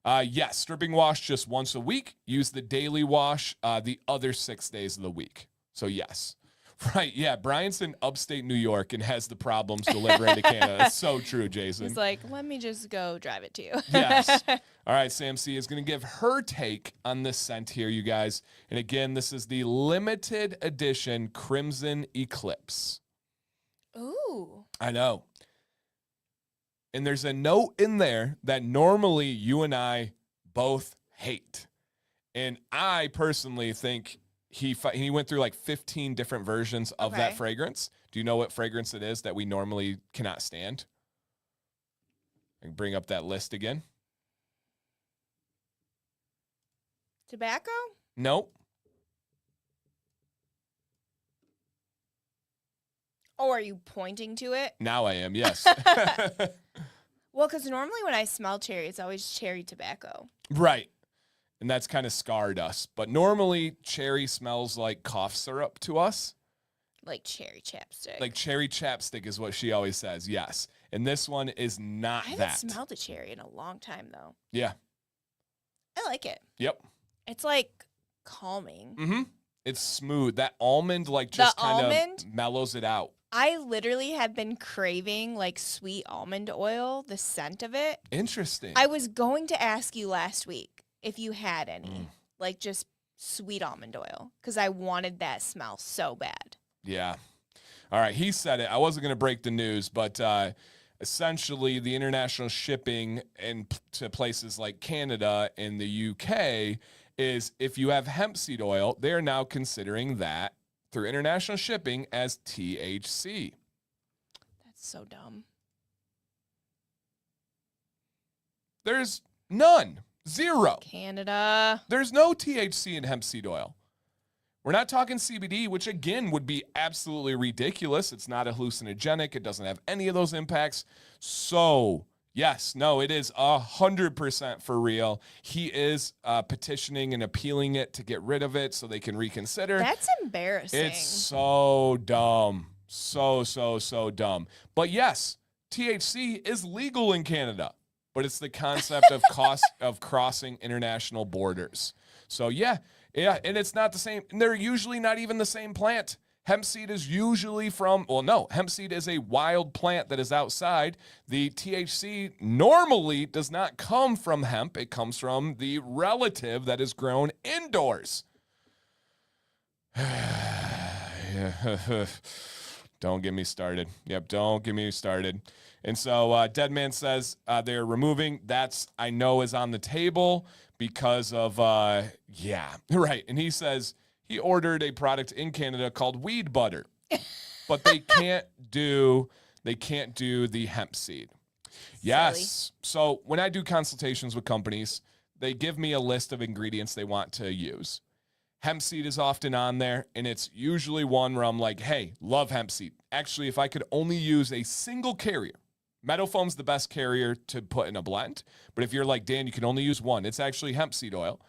Yes, stripping wash just once a week. Use the daily wash the other 6 days of the week. So yes. Right, yeah. Brian's in upstate New York and has the problems delivering to Canada. That's so true, Jason. He's like, let me just go drive it to you. Yes. All right, Sam C is going to give her take on this scent here, you guys. And again, this is the limited edition Crimson Eclipse. Ooh. I know. And there's a note in there that normally you and I both hate. And I personally think he went through like 15 different versions of that fragrance. Do you know what fragrance it is that we normally cannot stand? I can bring up that list again. Tobacco? Nope. Oh, are you pointing to it? Now I am, yes. Well, because normally when I smell cherry, it's always cherry tobacco. Right. And that's kind of scarred us. But normally, cherry smells like cough syrup to us. Like cherry chapstick. Like cherry chapstick is what she always says, yes. And this one is not I haven't smelled a cherry in a long time, though. Yeah. I like it. Yep. It's like calming. Mm-hmm. It's smooth. That almond just kind of mellows it out. I literally have been craving like sweet almond oil, the scent of it. Interesting. I was going to ask you last week if you had any, like just sweet almond oil, because I wanted that smell so bad. Yeah. All right. He said it. I wasn't going to break the news, but essentially the international shipping to places like Canada and the UK is if you have hemp seed oil, they're now considering that through international shipping as THC. That's so dumb. There's none. Zero. Canada. There's no THC in hemp seed oil. We're not talking CBD, which again would be absolutely ridiculous. It's not a hallucinogenic. It doesn't have any of those impacts. So, yes, no, it is 100% for real. He is petitioning and appealing it to get rid of it so they can reconsider. That's embarrassing. It's so dumb. So dumb. But yes, THC is legal in Canada. But it's the concept of crossing international borders. So yeah, and it's not the same. And they're usually not even the same plant. Hemp seed is usually hemp seed is a wild plant that is outside. The THC normally does not come from hemp. It comes from the relative that is grown indoors. Don't get me started. Yep, don't get me started. And so Deadman says they're removing. That's, I know, is on the table because of, yeah, right. And he says he ordered a product in Canada called weed butter, but they can't do the hemp seed. Yes. So when I do consultations with companies, they give me a list of ingredients they want to use. Hemp seed is often on there, and it's usually one where I'm like, hey, love hemp seed. Actually, if I could only use a single carrier, Meadowfoam's the best carrier to put in a blend. But if you're like, Dan, you can only use one. It's actually hemp seed oil.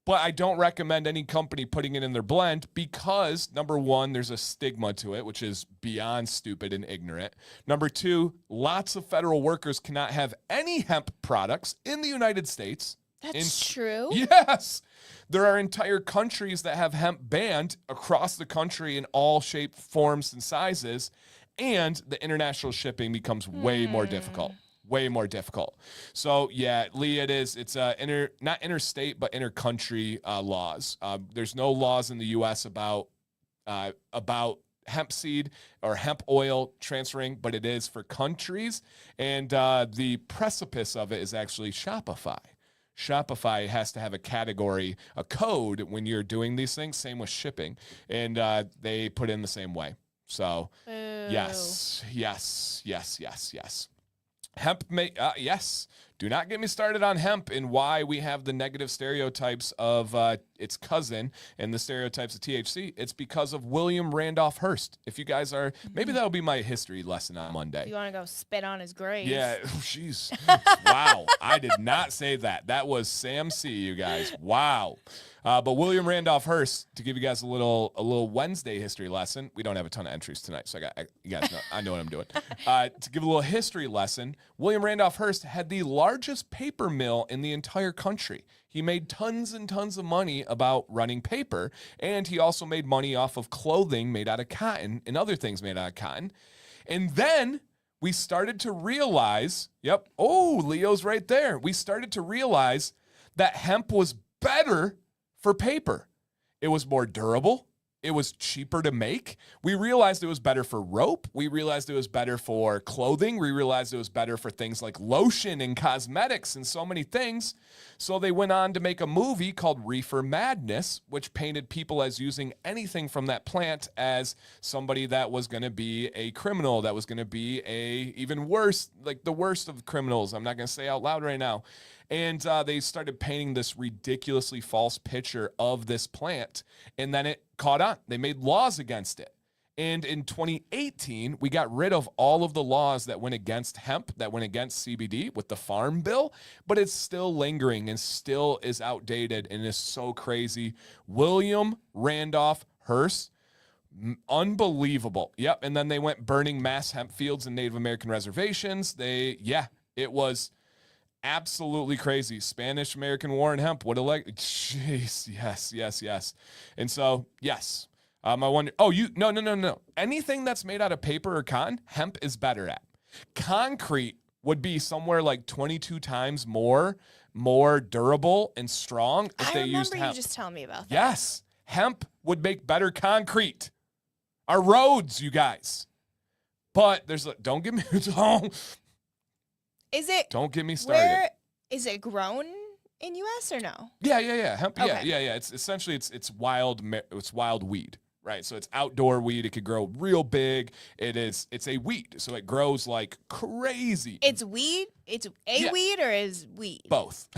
But I don't recommend any company putting it in their blend because, number one, there's a stigma to it, which is beyond stupid and ignorant. Number two, lots of federal workers cannot have any hemp products in the United States. That's true? Yes. There are entire countries that have hemp banned across the country in all shapes, forms, and sizes. And the international shipping becomes way more difficult. Way more difficult. So, yeah, Lee, it's not interstate, but intercountry laws. There's no laws in the U.S. about hemp seed or hemp oil transferring, but it is for countries. And the precipice of it is actually Shopify. Shopify has to have a category, a code when you're doing these things. Same with shipping. And they put in the same way. So, yes. Hemp, yes. Do not get me started on hemp and why we have the negative stereotypes of its cousin and the stereotypes of THC. It's because of William Randolph Hearst. If you guys are, maybe that'll be my history lesson on Monday. You want to go spit on his grave? Yeah, jeez. Wow. I did not say that. That was Sam C, you guys. Wow. But William Randolph Hearst, to give you guys a little Wednesday history lesson. We don't have a ton of entries tonight, so you guys know I know what I'm doing. To give a little history lesson, William Randolph Hearst had the largest paper mill in the entire country. He made tons and tons of money about running paper, and he also made money off of clothing made out of cotton and other things made out of cotton. And then we started to realize, Leo's right there. We started to realize that hemp was better for paper. It was more durable. It was cheaper to make. We realized it was better for rope. We realized it was better for clothing. We realized it was better for things like lotion and cosmetics and so many things. So they went on to make a movie called Reefer Madness, which painted people as using anything from that plant as somebody that was going to be a criminal, that was going to be even worse, like the worst of criminals. I'm not going to say out loud right now. And they started painting this ridiculously false picture of this plant, and then it caught on. They made laws against it. And in 2018, we got rid of all of the laws that went against hemp, that went against CBD with the Farm Bill, but it's still lingering and still is outdated and is so crazy. William Randolph Hearst, unbelievable. Yep, and then they went burning mass hemp fields in Native American reservations. It was absolutely crazy. Spanish American War and hemp. Jeez, yes. And so, yes. I wonder. No. Anything that's made out of paper or cotton, hemp is better at. Concrete would be somewhere like 22 times more durable and strong if they used hemp. I remember you just telling me about that. Yes, hemp would make better concrete. Our roads, you guys. But don't get me wrong. Don't get me started. Is it grown in U.S. or no? Yeah. Hemp. Okay. Yeah. It's essentially it's wild weed, right? So it's outdoor weed. It could grow real big. It's a weed, so it grows like crazy. It's weed. It's weed or is weed? Both.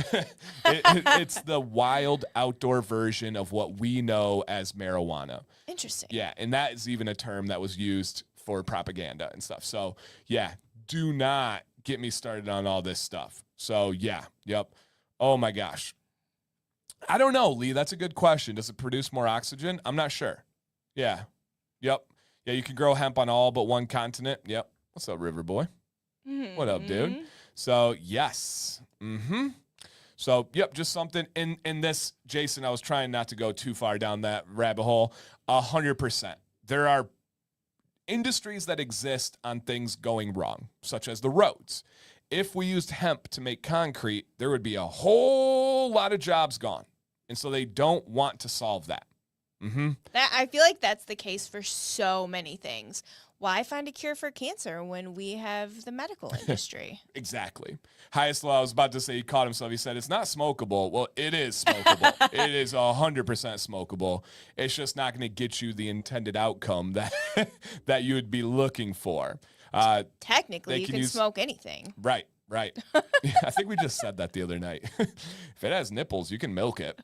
It's the wild outdoor version of what we know as marijuana. Interesting. Yeah, and that is even a term that was used for propaganda and stuff. So yeah, do not get me started on all this stuff. So yeah, yep. Oh my gosh. I don't know, Lee. That's a good question. Does it produce more oxygen? I'm not sure. Yeah. Yep. Yeah, you can grow hemp on all but one continent. Yep. What's up, River Boy? Mm-hmm. What up, dude? So yes. Mm-hmm. So yep, just something in this, Jason, I was trying not to go too far down that rabbit hole. 100%. There are industries that exist on things going wrong, such as the roads. If we used hemp to make concrete, there would be a whole lot of jobs gone. And so they don't want to solve that. Mm-hmm. I feel like that's the case for so many things. Why find a cure for cancer when we have the medical industry? Exactly. Highest Law, I was about to say, he caught himself. He said, it's not smokable. Well, it is smokable. It is 100% smokable. It's just not going to get you the intended outcome that you would be looking for. Technically, you can smoke anything. Right. I think we just said that the other night. If it has nipples, you can milk it.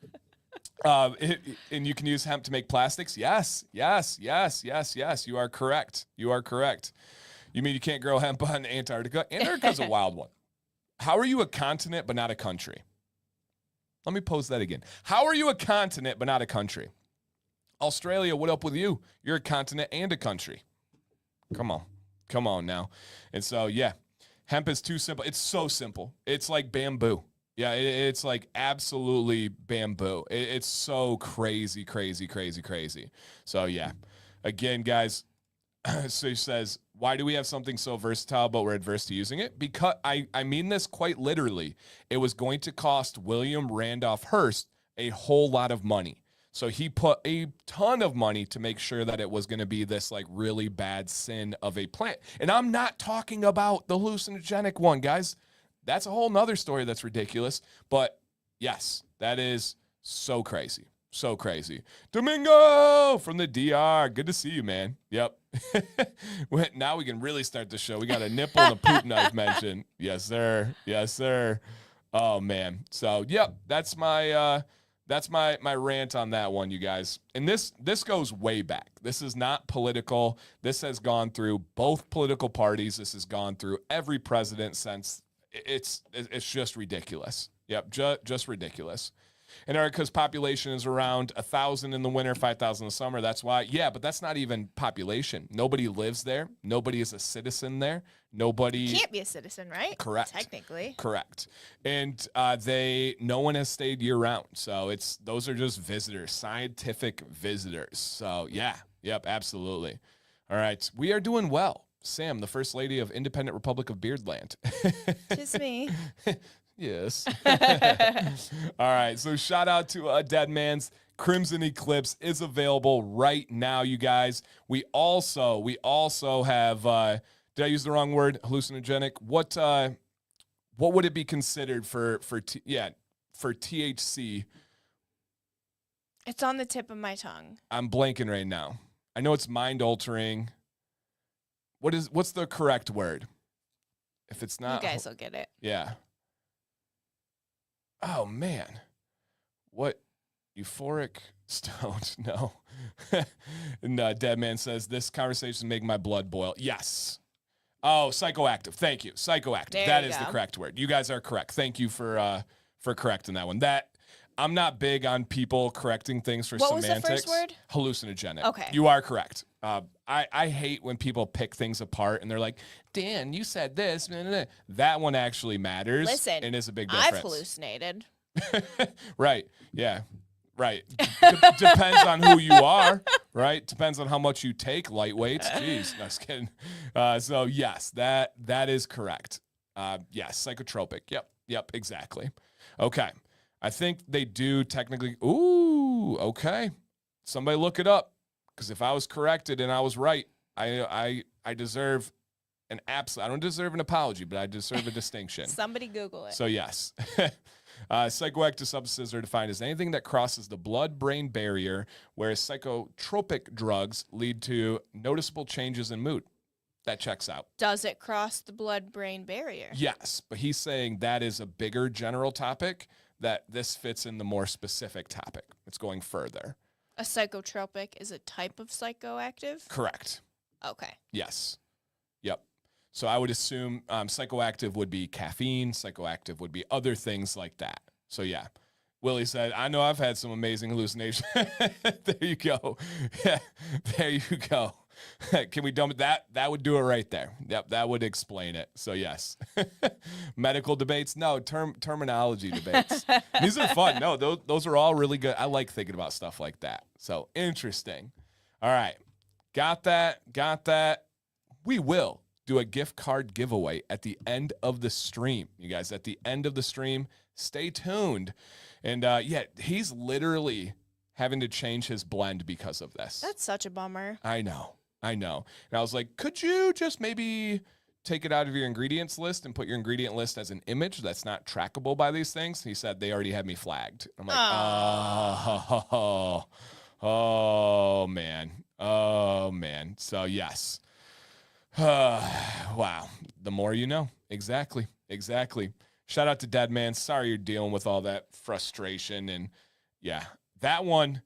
And you can use hemp to make plastics? Yes. You are correct. You mean you can't grow hemp on Antarctica? Antarctica's a wild one. How are you a continent but not a country? Let me pose that again. How are you a continent but not a country? Australia, what up with you? You're a continent and a country. Come on now. And so, yeah, hemp is too simple. It's so simple. It's like bamboo. Yeah, it's like absolutely bamboo. It's so crazy. So, yeah. Again, guys, so he says, why do we have something so versatile but we're adverse to using it? Because I mean this quite literally. It was going to cost William Randolph Hearst a whole lot of money. So he put a ton of money to make sure that it was going to be this like really bad sin of a plant. And I'm not talking about the hallucinogenic one, guys. That's a whole nother story that's ridiculous. But yes, that is so crazy. So crazy. Domingo from the DR. Good to see you, man. Yep. Now we can really start the show. We got a nipple and a poop knife mention. Yes, sir. Oh, man. So, yep, that's my rant on that one, you guys. And this goes way back. This is not political. This has gone through both political parties. This has gone through every president since it's just ridiculous. Yep, just ridiculous. And Erica's population is around 1,000 in the winter, 5,000 in the summer. That's why. Yeah, but that's not even population. Nobody lives there. Nobody is a citizen there. Nobody can't be a citizen, right? Correct. Technically. Correct. And no one has stayed year round. So those are just visitors, scientific visitors. So yeah, yep, absolutely. All right, we are doing well. Sam, the First Lady of Independent Republic of Beardland. Just me. Yes. All right. So shout out to Deadman's Crimson Eclipse is available right now, you guys. We also have. Did I use the wrong word? Hallucinogenic. What would it be considered for THC? It's on the tip of my tongue. I'm blanking right now. I know it's mind altering. What's the correct word? If it's not, you guys will get it. Yeah. Oh, man. What? Euphoric stoned? No. And Deadman says, this conversation is making my blood boil. Yes. Oh, psychoactive. Thank you. Psychoactive. That is the correct word. You guys are correct. Thank you for correcting that one. I'm not big on people correcting things for semantics. What was the first word? Hallucinogenic. Okay. You are correct. I hate when people pick things apart and they're like, Dan, you said this. Blah, blah, blah. That one actually matters. Listen, and is a big difference. I've hallucinated. Right. Yeah. Right. Depends on who you are. Right. Depends on how much you take. Lightweights. Jeez. No, just kidding. So yes, that is correct. Yes. Psychotropic. Yep. Exactly. Okay. I think they do technically. Ooh. Okay. Somebody look it up. Because if I was corrected and I was right, I deserve an absolute. I don't deserve an apology, but I deserve a distinction. Somebody Google it. So yes, psychoactive substances are defined as anything that crosses the blood-brain barrier, whereas psychotropic drugs lead to noticeable changes in mood. That checks out. Does it cross the blood-brain barrier? Yes, but he's saying that is a bigger general topic. That this fits in the more specific topic. It's going further. A psychotropic is a type of psychoactive? Correct. Okay. Yes. Yep. So I would assume psychoactive would be caffeine. Psychoactive would be other things like that. So yeah. Willie said, I know I've had some amazing hallucinations. There you go. Yeah, there you go. Can we dump it? That would do it right there. Yep, that would explain it. So yes. Medical debates? No, terminology debates. These are fun. No, those are all really good. I like thinking about stuff like that. So interesting. All right. Got that. We will do a gift card giveaway at the end of the stream. You guys, at the end of the stream, stay tuned. And he's literally having to change his blend because of this. That's such a bummer. I know. And I was like, could you just maybe take it out of your ingredients list and put your ingredient list as an image that's not trackable by these things? He said they already had me flagged. I'm like, oh man. So yes. Wow. The more you know. Exactly. Shout out to Deadman. Sorry you're dealing with all that frustration. And yeah, that one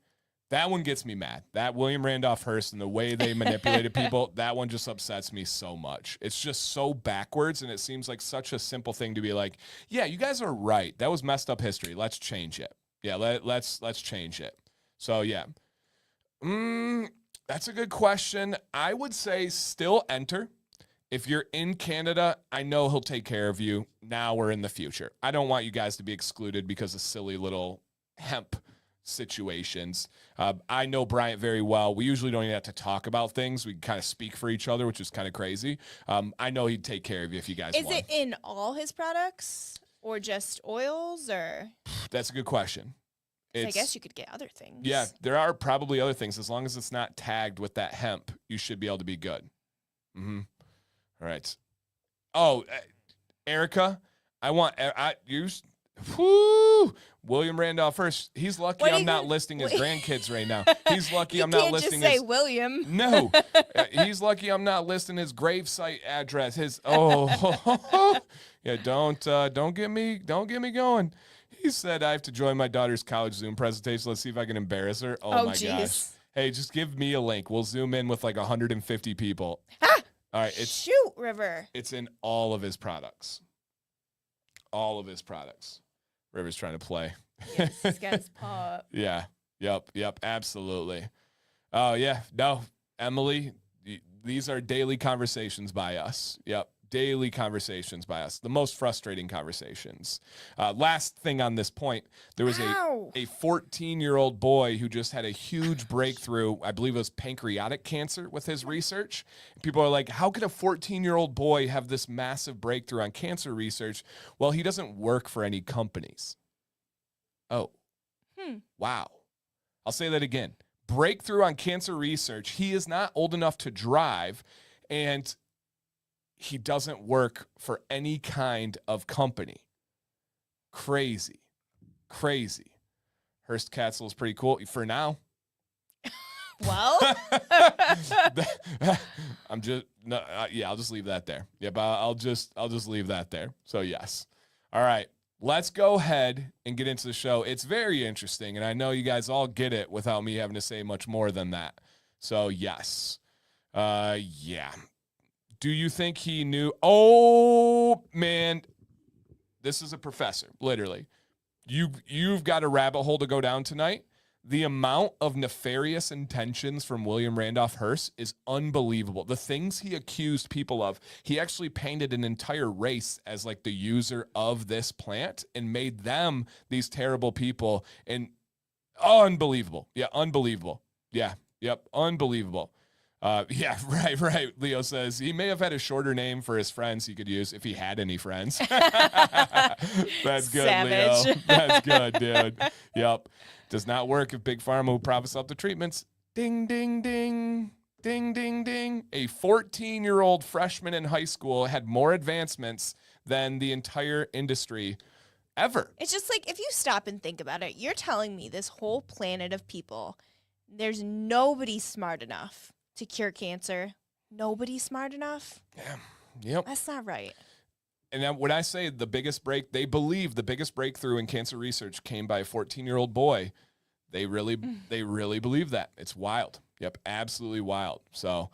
gets me mad. That William Randolph Hearst and the way they manipulated people, that one just upsets me so much. It's just so backwards, and it seems like such a simple thing to be like, yeah, you guys are right. That was messed up history. Let's change it. Yeah, let's change it. So yeah. That's a good question. I would say still enter. If you're in Canada, I know he'll take care of you now or in the future. I don't want you guys to be excluded because of silly little hemp situations. I know Bryant very well. We usually don't even have to talk about things. We kind of speak for each other, which is kind of crazy. I know he'd take care of you if you guys want. Is it in all his products or just oils or? That's a good question. I guess you could get other things. Yeah, there are probably other things. As long as it's not tagged with that hemp, you should be able to be good. Mm-hmm. All right. Oh, Erica, William Randolph Hearst. He's lucky I'm not listing his grandkids right now. He's lucky I'm not listing his. You can't just say William. No, he's lucky I'm not listing his gravesite address. Yeah. Don't get me going. He said I have to join my daughter's college Zoom presentation. Let's see if I can embarrass her. Oh my gosh. Hey, just give me a link. We'll zoom in with like 150 people. Ah! All right. Shoot, River. It's in all of his products. All of his products. River's trying to play. Yes, this guy's pop. Yeah. Yep. Absolutely. Oh, yeah. No, Emily, these are daily conversations by us. Yep. Daily conversations by us. The most frustrating conversations. Last thing on this point, there was a 14-year-old boy who just had a huge breakthrough. I believe it was pancreatic cancer with his research. People are like, how could a 14-year-old boy have this massive breakthrough on cancer research? Well, he doesn't work for any companies. Oh, wow. I'll say that again. Breakthrough on cancer research. He is not old enough to drive, and he doesn't work for any kind of company. Crazy. Hearst Castle is pretty cool for now. Well, I'll just leave that there. Yeah, but I'll just leave that there. So yes. All right. Let's go ahead and get into the show. It's very interesting, and I know you guys all get it without me having to say much more than that. So yes. Yeah. Do you think he knew? Oh, man. This is a professor, literally. You've got a rabbit hole to go down tonight. The amount of nefarious intentions from William Randolph Hearst is unbelievable. The things he accused people of, he actually painted an entire race as like the user of this plant and made them these terrible people. And unbelievable. Yeah, unbelievable. Yeah, yep, unbelievable. Yeah, right. Leo says he may have had a shorter name for his friends he could use if he had any friends. That's good, Savage. Leo. That's good, dude. Yep. Does not work if Big Pharma will promise up the treatments. Ding, ding, ding. Ding, ding, ding. A 14-year-old freshman in high school had more advancements than the entire industry ever. it's just like, if you stop and think about it, you're telling me this whole planet of people, there's nobody smart enough to cure cancer. Nobody smart enough? Yeah. Yep. That's not right. And then when I say they believe the biggest breakthrough in cancer research came by a 14-year-old boy. They really believe that. It's wild. Yep, absolutely wild. So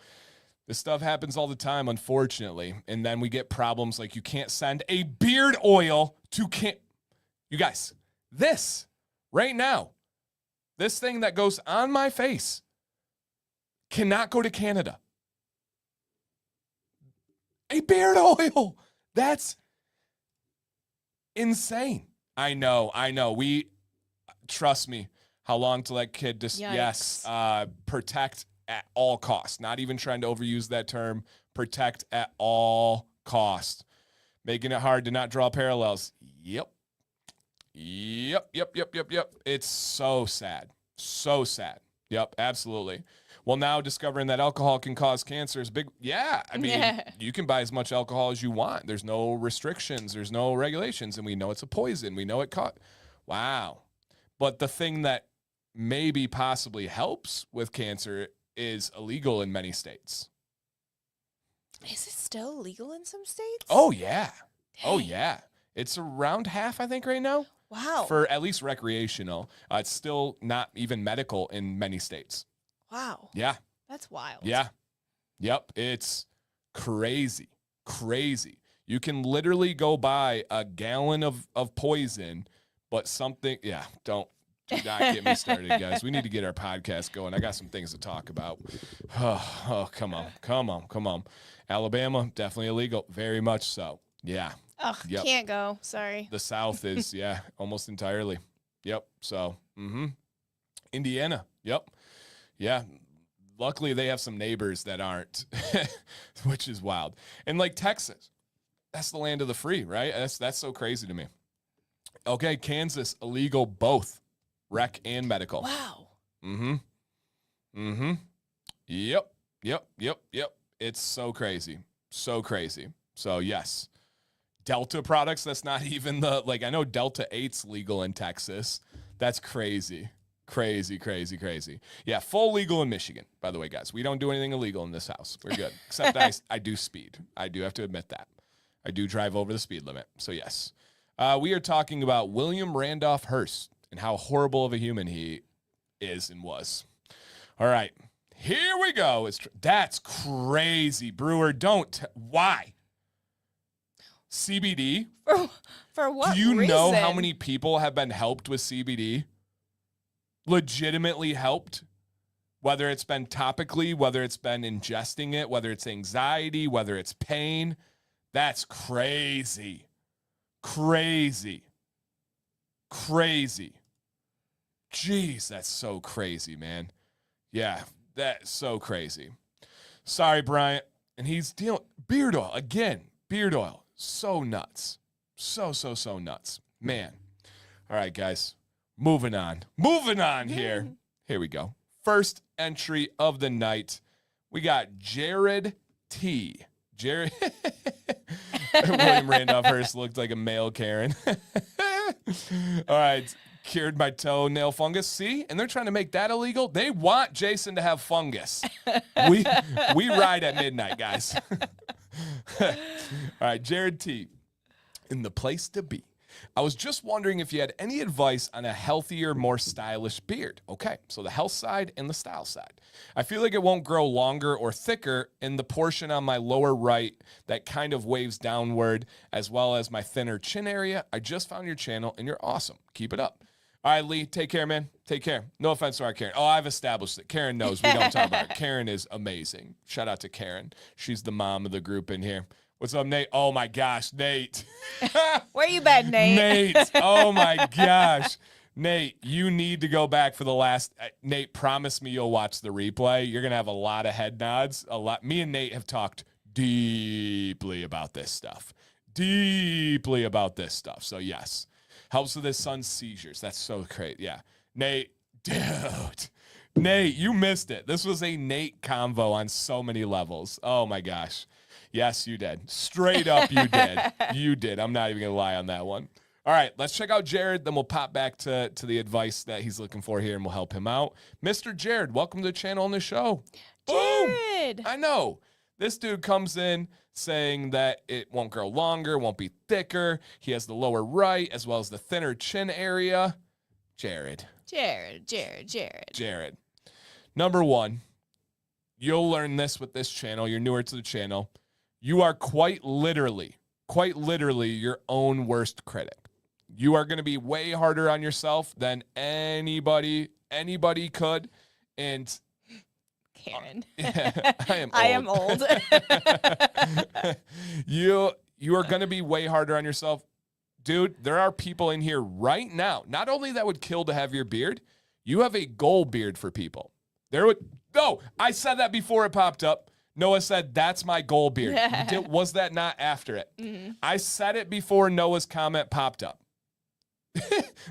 this stuff happens all the time, unfortunately. And then we get problems like you can't send a beard oil to You guys, this right now, this thing that goes on my face cannot go to Canada. A beard oil. That's insane. I know. Trust me, how long till that kid just, protect at all costs. Not even trying to overuse that term. Protect at all costs. Making it hard to not draw parallels. Yep. It's so sad. So sad. Yep, absolutely. Well, now discovering that alcohol can cause cancer is big. Yeah, I mean, you can buy as much alcohol as you want. There's no restrictions. There's no regulations. And we know it's a poison. We know it Wow. But the thing that maybe possibly helps with cancer is illegal in many states. Is it still illegal in some states? Oh, yeah. Dang. Oh, yeah. It's around half, I think, right now. Wow. For at least recreational. It's still not even medical in many states. Wow. Yeah. That's wild. Yeah. Yep. It's crazy. You can literally go buy a gallon of poison, but something, do not get me started, guys. We need to get our podcast going. I got some things to talk about. Oh, come on. Alabama, definitely illegal. Very much so. Yeah. Oh, Yep. Can't go. Sorry. The South is, almost entirely. Yep. So, Indiana. Yep. Yeah. Luckily, they have some neighbors that aren't, which is wild. And like Texas, that's the land of the free, right? That's so crazy to me. Okay, Kansas, illegal both, rec and medical. Wow. Yep. It's so crazy. So yes. Delta products, that's not even I know Delta 8's legal in Texas. That's crazy. Yeah, full legal in Michigan, by the way, guys. We don't do anything illegal in this house. We're good. Except I do speed. I do have to admit that. I do drive over the speed limit. So yes. We are talking about William Randolph Hearst and how horrible of a human he is and was. All right. Here we go. That's crazy, Brewer. Why? CBD? For what Do you know how reason? many people have been helped with CBD? Legitimately helped? Whether it's been topically, whether it's been ingesting it, whether it's anxiety, whether it's pain. That's crazy. Crazy. Crazy. Jeez, that's so crazy, man. Yeah, that's so crazy. Sorry, Bryant. And he's dealing beard oil again. Beard oil. So nuts. So nuts. Man. All right, guys. Moving on. Moving on here. Here we go. First entry of the night. We got Jared T. Jared. William Randolph Hearst looked like a male Karen. All right. Cured my toenail fungus. See? And they're trying to make that illegal. They want Jason to have fungus. We ride at midnight, guys. All right, Jared T. In the place to be. I was just wondering if you had any advice on a healthier, more stylish beard. Okay, so the health side and the style side. I feel like it won't grow longer or thicker in the portion on my lower right that kind of waves downward, as well as my thinner chin area. I just found your channel and you're awesome. Keep it up. All right, Lee, take care, man. Take care. No offense to our Karen. Oh, I've established it. Karen knows. We don't talk about it. Karen is amazing. Shout out to Karen. She's the mom of the group in here. What's up, Nate? Oh, my gosh, Nate. Where you been, Nate? Nate. Oh, my gosh. Nate, you need to go back for the last. Nate, promise me you'll watch the replay. You're going to have a lot of head nods. A lot. Me and Nate have talked deeply about this stuff. Deeply about this stuff. So, yes. Helps with his son's seizures. That's so great. Yeah. Nate, dude. Nate, you missed it. This was a Nate convo on so many levels. Oh, my gosh. Yes, you did. Straight up, you did. You did. I'm not even going to lie on that one. All right, let's check out Jared. Then we'll pop back to the advice that he's looking for here, and we'll help him out. Mr. Jared, welcome to the channel and the show. Jared. Boom. I know. This dude comes in saying that it won't grow longer, won't be thicker. He has the lower right as well as the thinner chin area. Jared. Number one, you'll learn this with this channel. You're newer to the channel. You are quite literally your own worst critic. You are going to be way harder on yourself than anybody could. And Karen. I am old. You are going to be way harder on yourself. Dude, there are people in here right now, not only that would kill to have your beard, you have a goal beard for people. I said that before it popped up. Noah said, that's my goal beard. Was that not after it? Mm-hmm. I said it before Noah's comment popped up.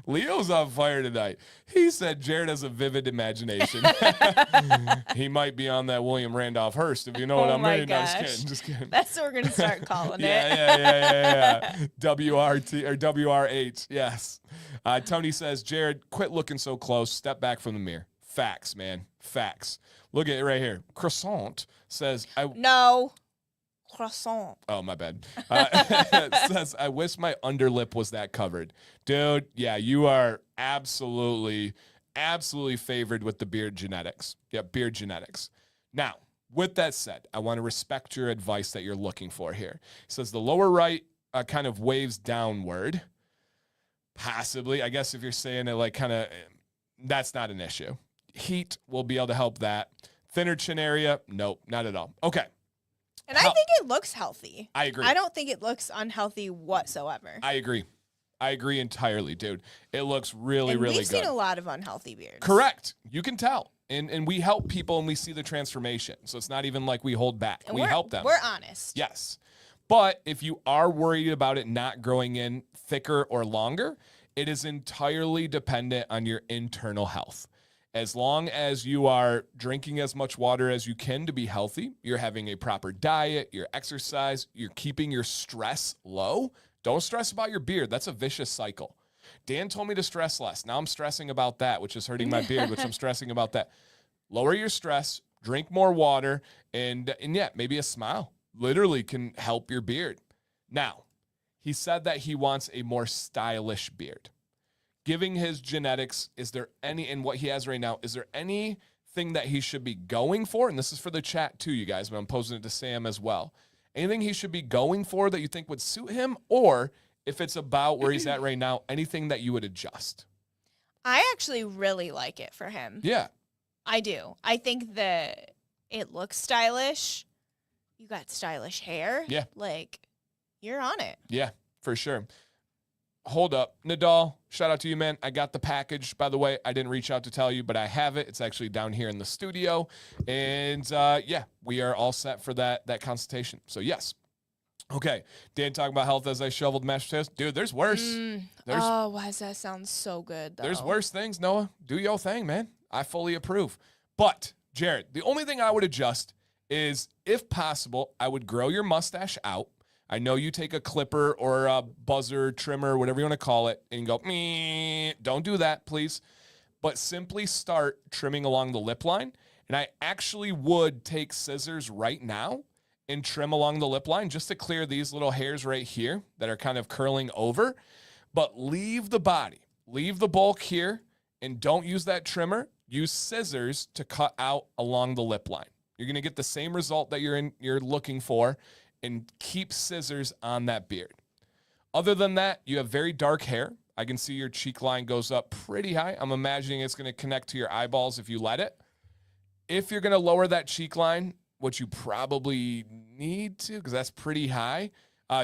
Leo's on fire tonight. He said Jared has a vivid imagination. He might be on that William Randolph Hearst, if you know what I mean. No, just kidding. That's what we're going to start calling it. Yeah. WRT or WRH. Yes. Tony says, Jared, quit looking so close. Step back from the mirror. Facts, man. Facts. Look at it right here. Croissant says, No. Croissant. Oh, my bad. Says, I wish my underlip was that covered. Dude, yeah, you are absolutely favored with the beard genetics. Yeah, beard genetics. Now, with that said, I want to respect your advice that you're looking for here. It says the lower right kind of waves downward. Possibly. I guess if you're saying it like kind of, that's not an issue. Heat will be able to help that. Thinner chin area, nope, not at all. Okay. And I think it looks healthy. I agree. I don't think it looks unhealthy whatsoever. I agree entirely, dude. It looks really good. We've seen a lot of unhealthy beards. Correct. You can tell. And we help people and we see the transformation. So it's not even like we hold back. And we help them. We're honest. Yes. But if you are worried about it not growing in thicker or longer, it is entirely dependent on your internal health. As long as you are drinking as much water as you can to be healthy, you're having a proper diet, your exercise, you're keeping your stress low. Don't stress about your beard. That's a vicious cycle. Dan told me to stress less. Now I'm stressing about that, which is hurting my beard, which I'm stressing about that. Lower your stress, drink more water, and yeah, maybe a smile literally can help your beard. Now, he said that he wants a more stylish beard. Given his genetics, is there any, and what he has right now, is there anything that he should be going for? And this is for the chat too, you guys, but I'm posing it to Sam as well. Anything he should be going for that you think would suit him? Or if it's about where he's at right now, anything that you would adjust? I actually really like it for him. Yeah. I do. I think that it looks stylish. You got stylish hair. Yeah. Like, you're on it. Yeah, for sure. Hold up. Nadal, shout out to you, man. I got the package, by the way. I didn't reach out to tell you, but I have it. It's actually down here in the studio. And yeah, we are all set for that consultation. So yes. Okay. Dan talking about health as I shoveled mashed potatoes. Dude, there's worse. Oh, why does that sound so good, though? There's worse things, Noah. Do your thing, man. I fully approve. But, Jared, the only thing I would adjust is, if possible, I would grow your mustache out. I know you take a clipper or a buzzer, trimmer, whatever you want to call it, and go, meh. Don't do that, please. But simply start trimming along the lip line. And I actually would take scissors right now and trim along the lip line just to clear these little hairs right here that are kind of curling over. But leave the body, leave the bulk here, and don't use that trimmer. Use scissors to cut out along the lip line. You're going to get the same result that you're looking for, and keep scissors on that beard. Other than that, you have very dark hair. I can see your cheek line goes up pretty high. I'm imagining it's going to connect to your eyeballs if you let it. If you're going to lower that cheek line, which you probably need to because that's pretty high,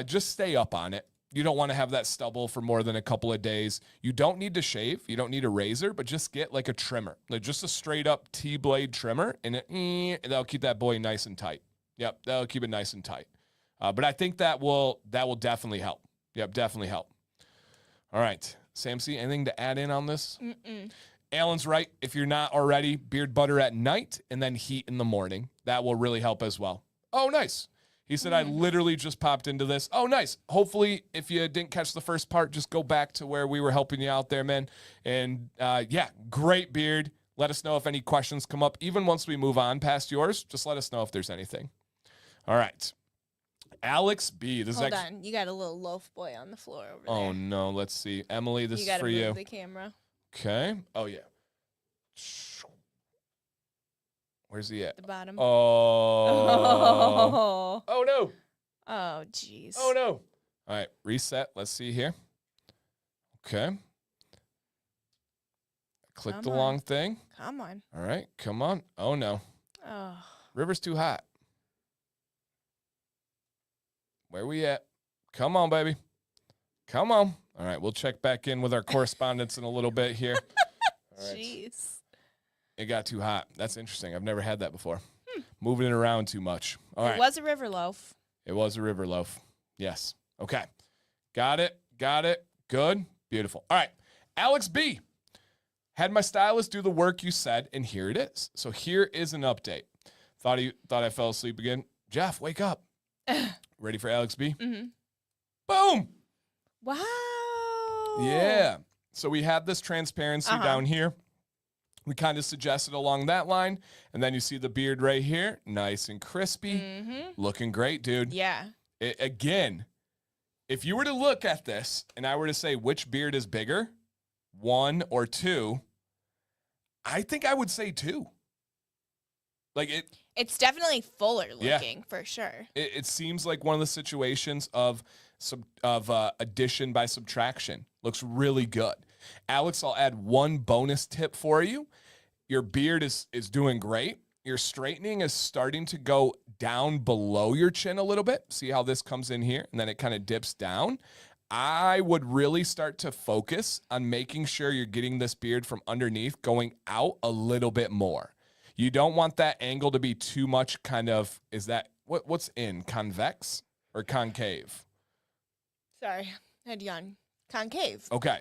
just stay up on it. You don't want to have that stubble for more than a couple of days. You don't need to shave. You don't need a razor, but just get like a trimmer, like just a straight up T-blade trimmer, and that'll keep that boy nice and tight. Yep, that'll keep it nice and tight. But I think that will definitely help. Yep, definitely help. All right. Samsi, anything to add in on this? Alan's right. If you're not already, beard butter at night and then heat in the morning. That will really help as well. Oh, nice. He said, I literally just popped into this. Oh, nice. Hopefully, if you didn't catch the first part, just go back to where we were helping you out there, man. And yeah, great beard. Let us know if any questions come up. Even once we move on past yours, just let us know if there's anything. All right. Alex B. Hold on. You got a little loaf boy on the floor over there. Oh, no. Let's see. Emily, this is for you. You got to move the camera. Okay. Oh, yeah. Where's he at? The bottom. Oh. Oh, no. Oh, jeez. Oh, no. All right. Reset. Let's see here. Okay. Click the long thing. Come on. All right. Come on. Oh, no. Oh. River's too hot. Where we at? Come on, baby. Come on. All right, we'll check back in with our correspondence in a little bit here. All right. Jeez. It got too hot. That's interesting. I've never had that before. Moving it around too much. All right. It was a river loaf. It was a river loaf. Yes. Okay. Got it. Got it. Good. Beautiful. All right. Alex B. Had my stylist do the work you said, and here it is. So here is an update. Thought I fell asleep again. Jeff, wake up. Ready for Alex B? Mm-hmm. Boom. Wow. Yeah. So we had this transparency down here. We kind of suggested along that line. And then you see the beard right here. Nice and crispy. Looking great, dude. Yeah. Again, if you were to look at this and I were to say which beard is bigger, 1 or 2, I think I would say 2. Like it's definitely fuller looking, for sure. It seems like one of the situations of addition by subtraction. Looks really good. Alex, I'll add one bonus tip for you. Your beard is doing great. Your straightening is starting to go down below your chin a little bit. See how this comes in here and then it kind of dips down? I would really start to focus on making sure you're getting this beard from underneath going out a little bit more. You don't want that angle to be too much kind of, is that, what's in, convex or concave? Sorry, I had yawn. Concave. Okay.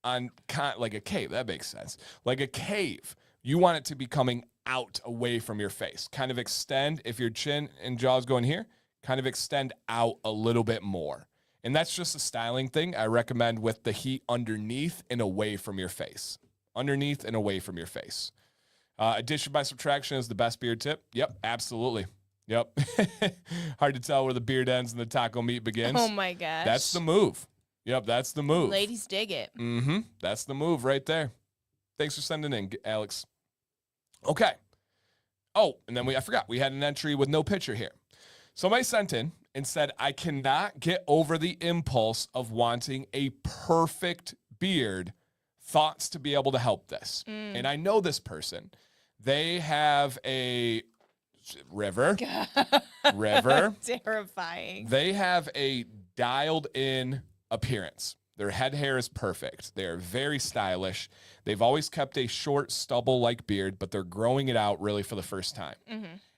Like a cave, that makes sense. Like a cave, you want it to be coming out away from your face. Kind of extend, if your chin and jaw's going here, kind of extend out a little bit more. And that's just a styling thing. I recommend with the heat underneath and away from your face. Underneath and away from your face. Addition by subtraction is the best beard tip. Yep, absolutely. Yep. Hard to tell where the beard ends and the taco meat begins. Oh my gosh. That's the move. Yep, that's the move. Ladies dig it. Mm-hmm. That's the move right there. Thanks for sending in, Alex. Okay. Oh, and then I forgot. We had an entry with no picture here. Somebody sent in and said, I cannot get over the impulse of wanting a perfect beard. Thoughts to be able to help this. And I know this person. They have a River. Terrifying. They have a dialed in appearance. Their head hair is perfect. They're very stylish. They've always kept a short stubble-like beard, but they're growing it out really for the first time.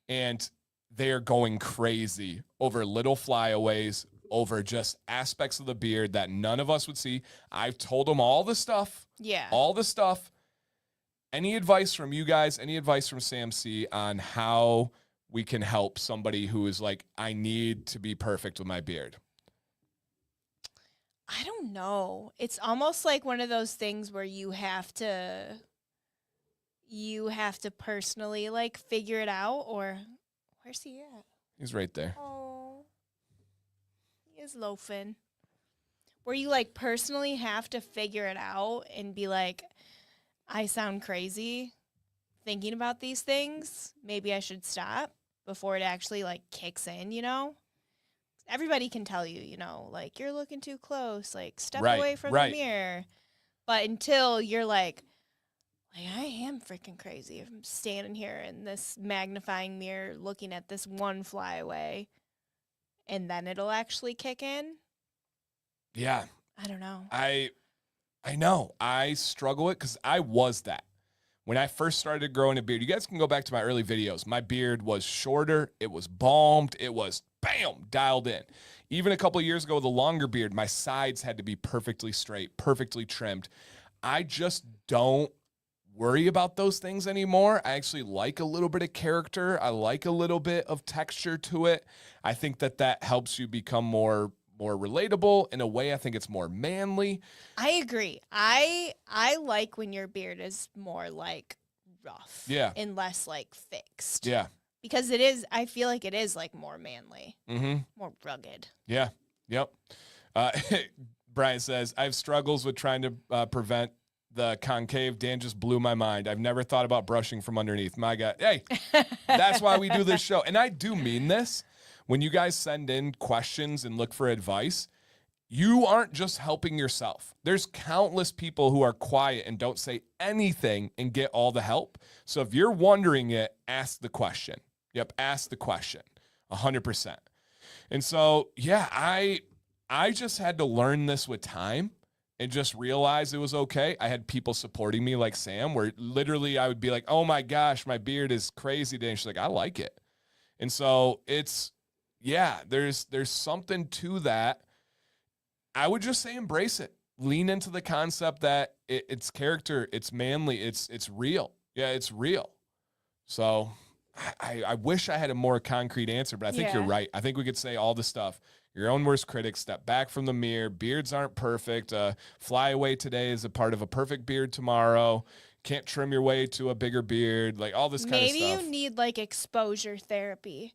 And they're going crazy over little flyaways, over just aspects of the beard that none of us would see. I've told them all the stuff. Yeah. All the stuff. Any advice from you guys, any advice from Sam C on how we can help somebody who is like, I need to be perfect with my beard? I don't know. It's almost like one of those things where you have to personally like figure it out. Or where's he at? He's right there. Oh, he is loafing. Where you like personally have to figure it out and be like, I sound crazy thinking about these things. Maybe I should stop before it actually like kicks in, you know? Everybody can tell you, you know, like you're looking too close, like step away from the mirror. But until you're like I am freaking crazy. I'm standing here in this magnifying mirror looking at this one flyaway, and then it'll actually kick in. Yeah. I don't know. I know. I struggle with it because I was that. When I first started growing a beard, you guys can go back to my early videos. My beard was shorter. It was balmed. It was, bam, dialed in. Even a couple of years ago with a longer beard, my sides had to be perfectly straight, perfectly trimmed. I just don't worry about those things anymore. I actually like a little bit of character. I like a little bit of texture to it. I think that helps you become more relatable. In a way, I think it's more manly. I agree. I like when your beard is more like rough. Yeah. And less like fixed. Yeah. Because it is, I feel like it is like more manly. Mm-hmm. More rugged. Yeah. Yep. Brian says, I have struggles with trying to prevent the concave. Dan just blew my mind. I've never thought about brushing from underneath. My God. Hey, that's why we do this show. And I do mean this. When you guys send in questions and look for advice, you aren't just helping yourself. There's countless people who are quiet and don't say anything and get all the help. So if you're wondering it, ask the question. Yep, ask the question. 100%. And so, yeah, I just had to learn this with time and just realize it was okay. I had people supporting me like Sam, where literally I would be like, oh my gosh, my beard is crazy today. And she's like, I like it. And so it's, yeah, there's something to that. I would just say embrace it. Lean into the concept that it's character, it's manly, it's real. Yeah, it's real. So I wish I had a more concrete answer, but I think you're right. I think we could say all the stuff. Your own worst critic, step back from the mirror. Beards aren't perfect. Fly away today is a part of a perfect beard tomorrow. Can't trim your way to a bigger beard. Like all this kind of stuff. Maybe you need like exposure therapy.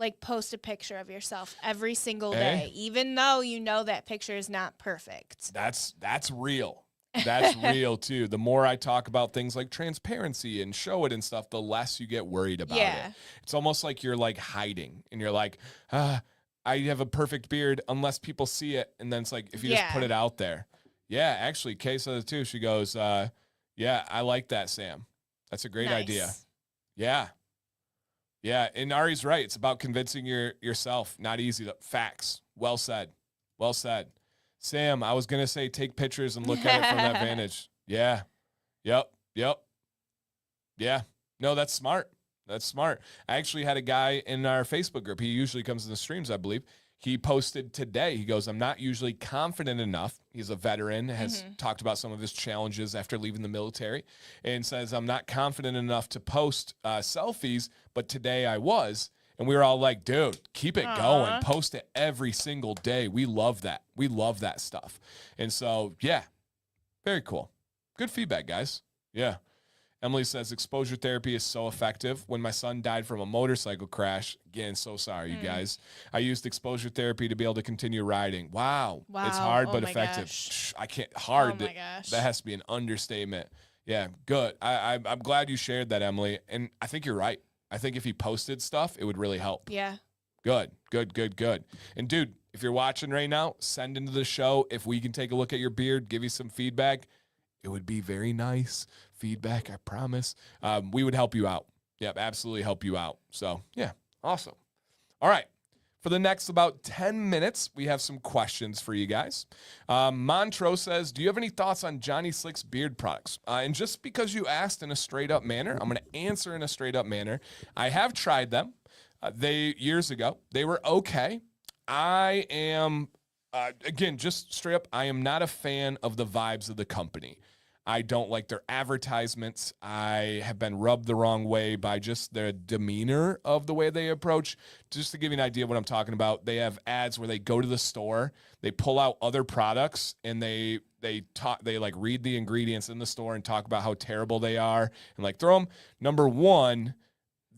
Like post a picture of yourself every single day, even though you know that picture is not perfect. That's real. That's real too. The more I talk about things like transparency and show it and stuff, the less you get worried about it. It's almost like you're like hiding and you're like, I have a perfect beard unless people see it. And then it's like, if you just put it out there. Yeah, actually, Kay says it too. She goes, yeah, I like that, Sam. That's a great idea. Yeah. Yeah, and Ari's right. It's about convincing yourself. Not easy. Facts. Well said. Well said. Sam, I was going to say take pictures and look at it from that vantage. Yeah. Yep. Yeah. No, that's smart. That's smart. I actually had a guy in our Facebook group. He usually comes in the streams, I believe. He posted today. He goes, I'm not usually confident enough. He's a veteran, has talked about some of his challenges after leaving the military, and says, I'm not confident enough to post selfies, but today I was. And we were all like, dude, keep it going. Post it every single day. We love that. We love that stuff. And so, yeah, very cool. Good feedback, guys. Yeah. Emily says, exposure therapy is so effective. When my son died from a motorcycle crash, again, so sorry, you guys. I used exposure therapy to be able to continue riding. Wow. It's hard, but effective. Gosh. I can't, hard. Oh my gosh. That has to be an understatement. Yeah, good. I'm glad you shared that, Emily. And I think you're right. I think if he posted stuff, it would really help. Yeah. Good. And dude, if you're watching right now, send into the show. If we can take a look at your beard, give you some feedback, it would be very nice feedback, I promise. We would help you out. Yep, absolutely help you out. So, yeah, awesome. All right. For the next about 10 minutes, we have some questions for you guys. Montrose says, do you have any thoughts on Johnny Slick's beard products? And just because you asked in a straight up manner, I'm going to answer in a straight up manner. I have tried them. Years ago, they were okay. I am, again, just straight up, I am not a fan of the vibes of the company. I don't like their advertisements. I have been rubbed the wrong way by just their demeanor of the way they approach. Just to give you an idea of what I'm talking about, they have ads where they go to the store, they pull out other products, and they like read the ingredients in the store and talk about how terrible they are and like throw them. Number one,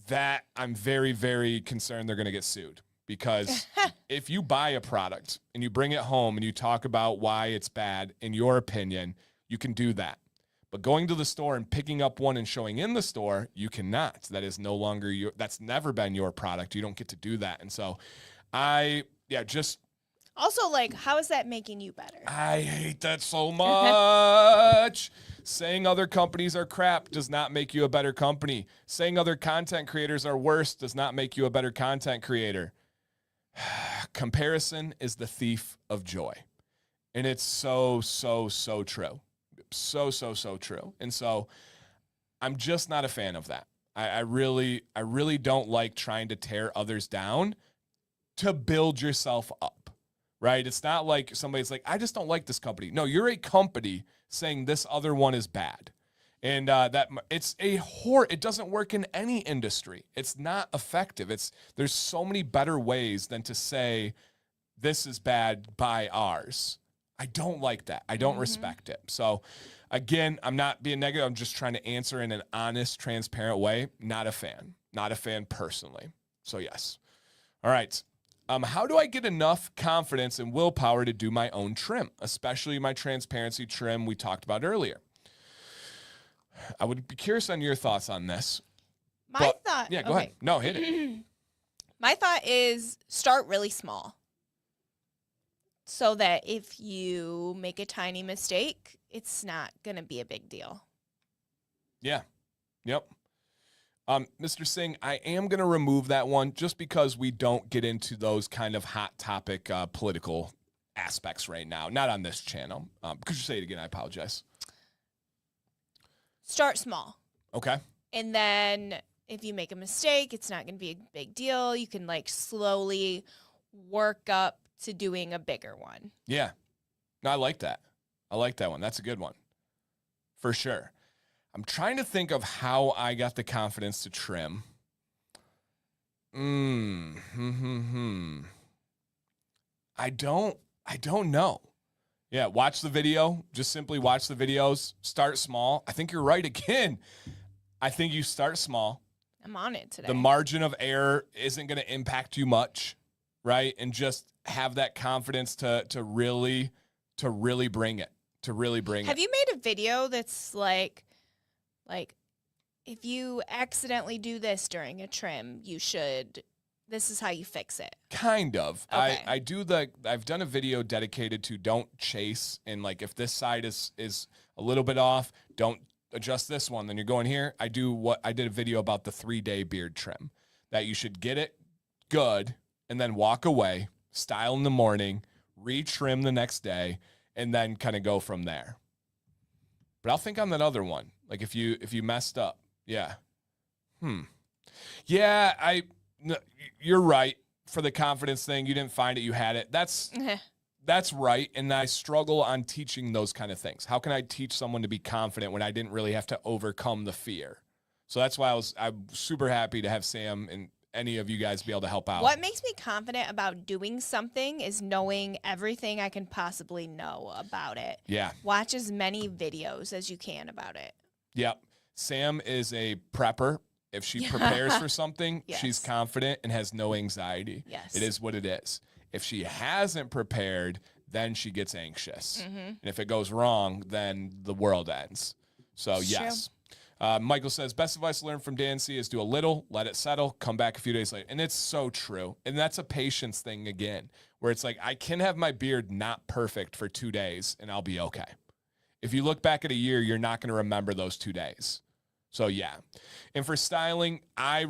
that I'm very, very concerned they're going to get sued. Because if you buy a product and you bring it home and you talk about why it's bad, in your opinion, you can do that. But going to the store and picking up one and showing in the store, you cannot. That is no longer that's never been your product. You don't get to do that. And so Also, like, how is that making you better? I hate that so much. Saying other companies are crap does not make you a better company. Saying other content creators are worse does not make you a better content creator. Comparison is the thief of joy. And it's so true. So true. And so I'm just not a fan of that. I really don't like trying to tear others down to build yourself up, right? It's not like somebody's like, I just don't like this company. No, you're a company saying this other one is bad. And it doesn't work in any industry. It's not effective. There's so many better ways than to say this is bad by ours. I don't like that. I don't respect it. So again, I'm not being negative. I'm just trying to answer in an honest, transparent way. Not a fan personally. So yes. All right. How do I get enough confidence and willpower to do my own trim, especially my transparency trim we talked about earlier? I would be curious on your thoughts on this. Yeah, go ahead. No, hit it. My thought is start really small. So that if you make a tiny mistake, it's not going to be a big deal. Yeah. Yep. Mr. Singh, I am going to remove that one just because we don't get into those kind of hot topic political aspects right now. Not on this channel. Could you say it again? I apologize. Start small. Okay. And then if you make a mistake, it's not going to be a big deal. You can like slowly work up to doing a bigger one. Yeah. No, I like that. I like that one. That's a good one. For sure. I'm trying to think of how I got the confidence to trim. I don't know. Yeah, watch the video. Just simply watch the videos. Start small. I think you're right again. I think you start small. I'm on it today. The margin of error isn't going to impact you much, right? And just have that confidence to really bring it. Have you made a video that's like if you accidentally do this during a trim, this is how you fix it? Kind of. Okay. I've done a video dedicated to don't chase, and like if this side is a little bit off, don't adjust this one, then you're going here. I did a video about the 3-day beard trim, that you should get it good and then walk away, style in the morning, retrim the next day, and then kind of go from there. But I'll think on that other one. Like if you messed up. Yeah. Yeah, you're right. For the confidence thing, you didn't find it, you had it. That's right. And I struggle on teaching those kind of things. How can I teach someone to be confident when I didn't really have to overcome the fear? So that's why I'm super happy to have Sam and any of you guys be able to help out. What makes me confident about doing something is knowing everything I can possibly know about it. Yeah. Watch as many videos as you can about it. Yep. Sam is a prepper. If she prepares for something, yes. She's confident and has no anxiety. Yes. It is what it is. If she hasn't prepared, then she gets anxious. And if it goes wrong, then the world ends. So, it's yes. Michael says, best advice learned from Dan C is do a little, let it settle, come back a few days later. And it's so true. And that's a patience thing again, where it's like, I can have my beard not perfect for 2 days and I'll be okay. If you look back at a year, you're not going to remember those 2 days. So yeah. And for styling, I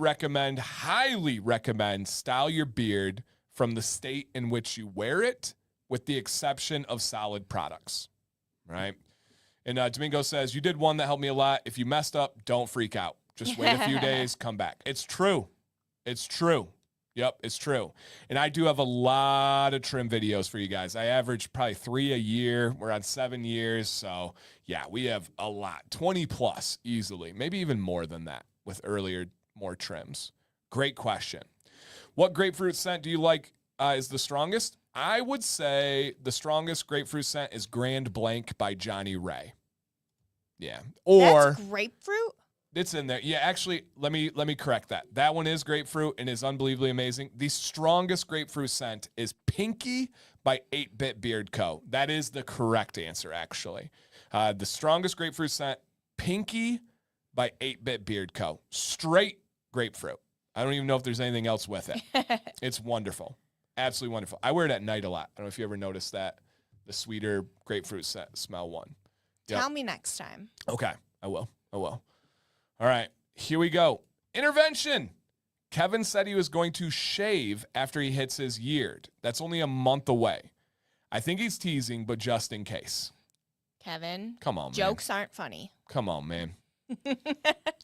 highly recommend style your beard from the state in which you wear it, with the exception of solid products, right? And Domingo says, you did one that helped me a lot. If you messed up, don't freak out. Just wait a few days, come back. It's true. It's true. Yep, it's true. And I do have a lot of trim videos for you guys. I average probably 3 a year. We're on 7 years. So, yeah, we have a lot. 20 plus easily. Maybe even more than that with more trims. Great question. What grapefruit scent do you like is the strongest? I would say the strongest grapefruit scent is Grand Blanc by Johnny Ray. Yeah. Or that's grapefruit? It's in there. Yeah, actually, let me correct that. That one is grapefruit and is unbelievably amazing. The strongest grapefruit scent is Pinky by 8-Bit Beard Co. That is the correct answer, actually. The strongest grapefruit scent, Pinky by 8-Bit Beard Co. Straight grapefruit. I don't even know if there's anything else with it. It's wonderful. Absolutely wonderful. I wear it at night a lot. I don't know if you ever noticed that. The sweeter grapefruit smell one. Yep. Tell me next time. Okay, I will. All right, here we go. Intervention. Kevin said he was going to shave after he hits his year. That's only a month away. I think he's teasing, but just in case. Kevin. Come on, jokes aren't funny. Come on, man.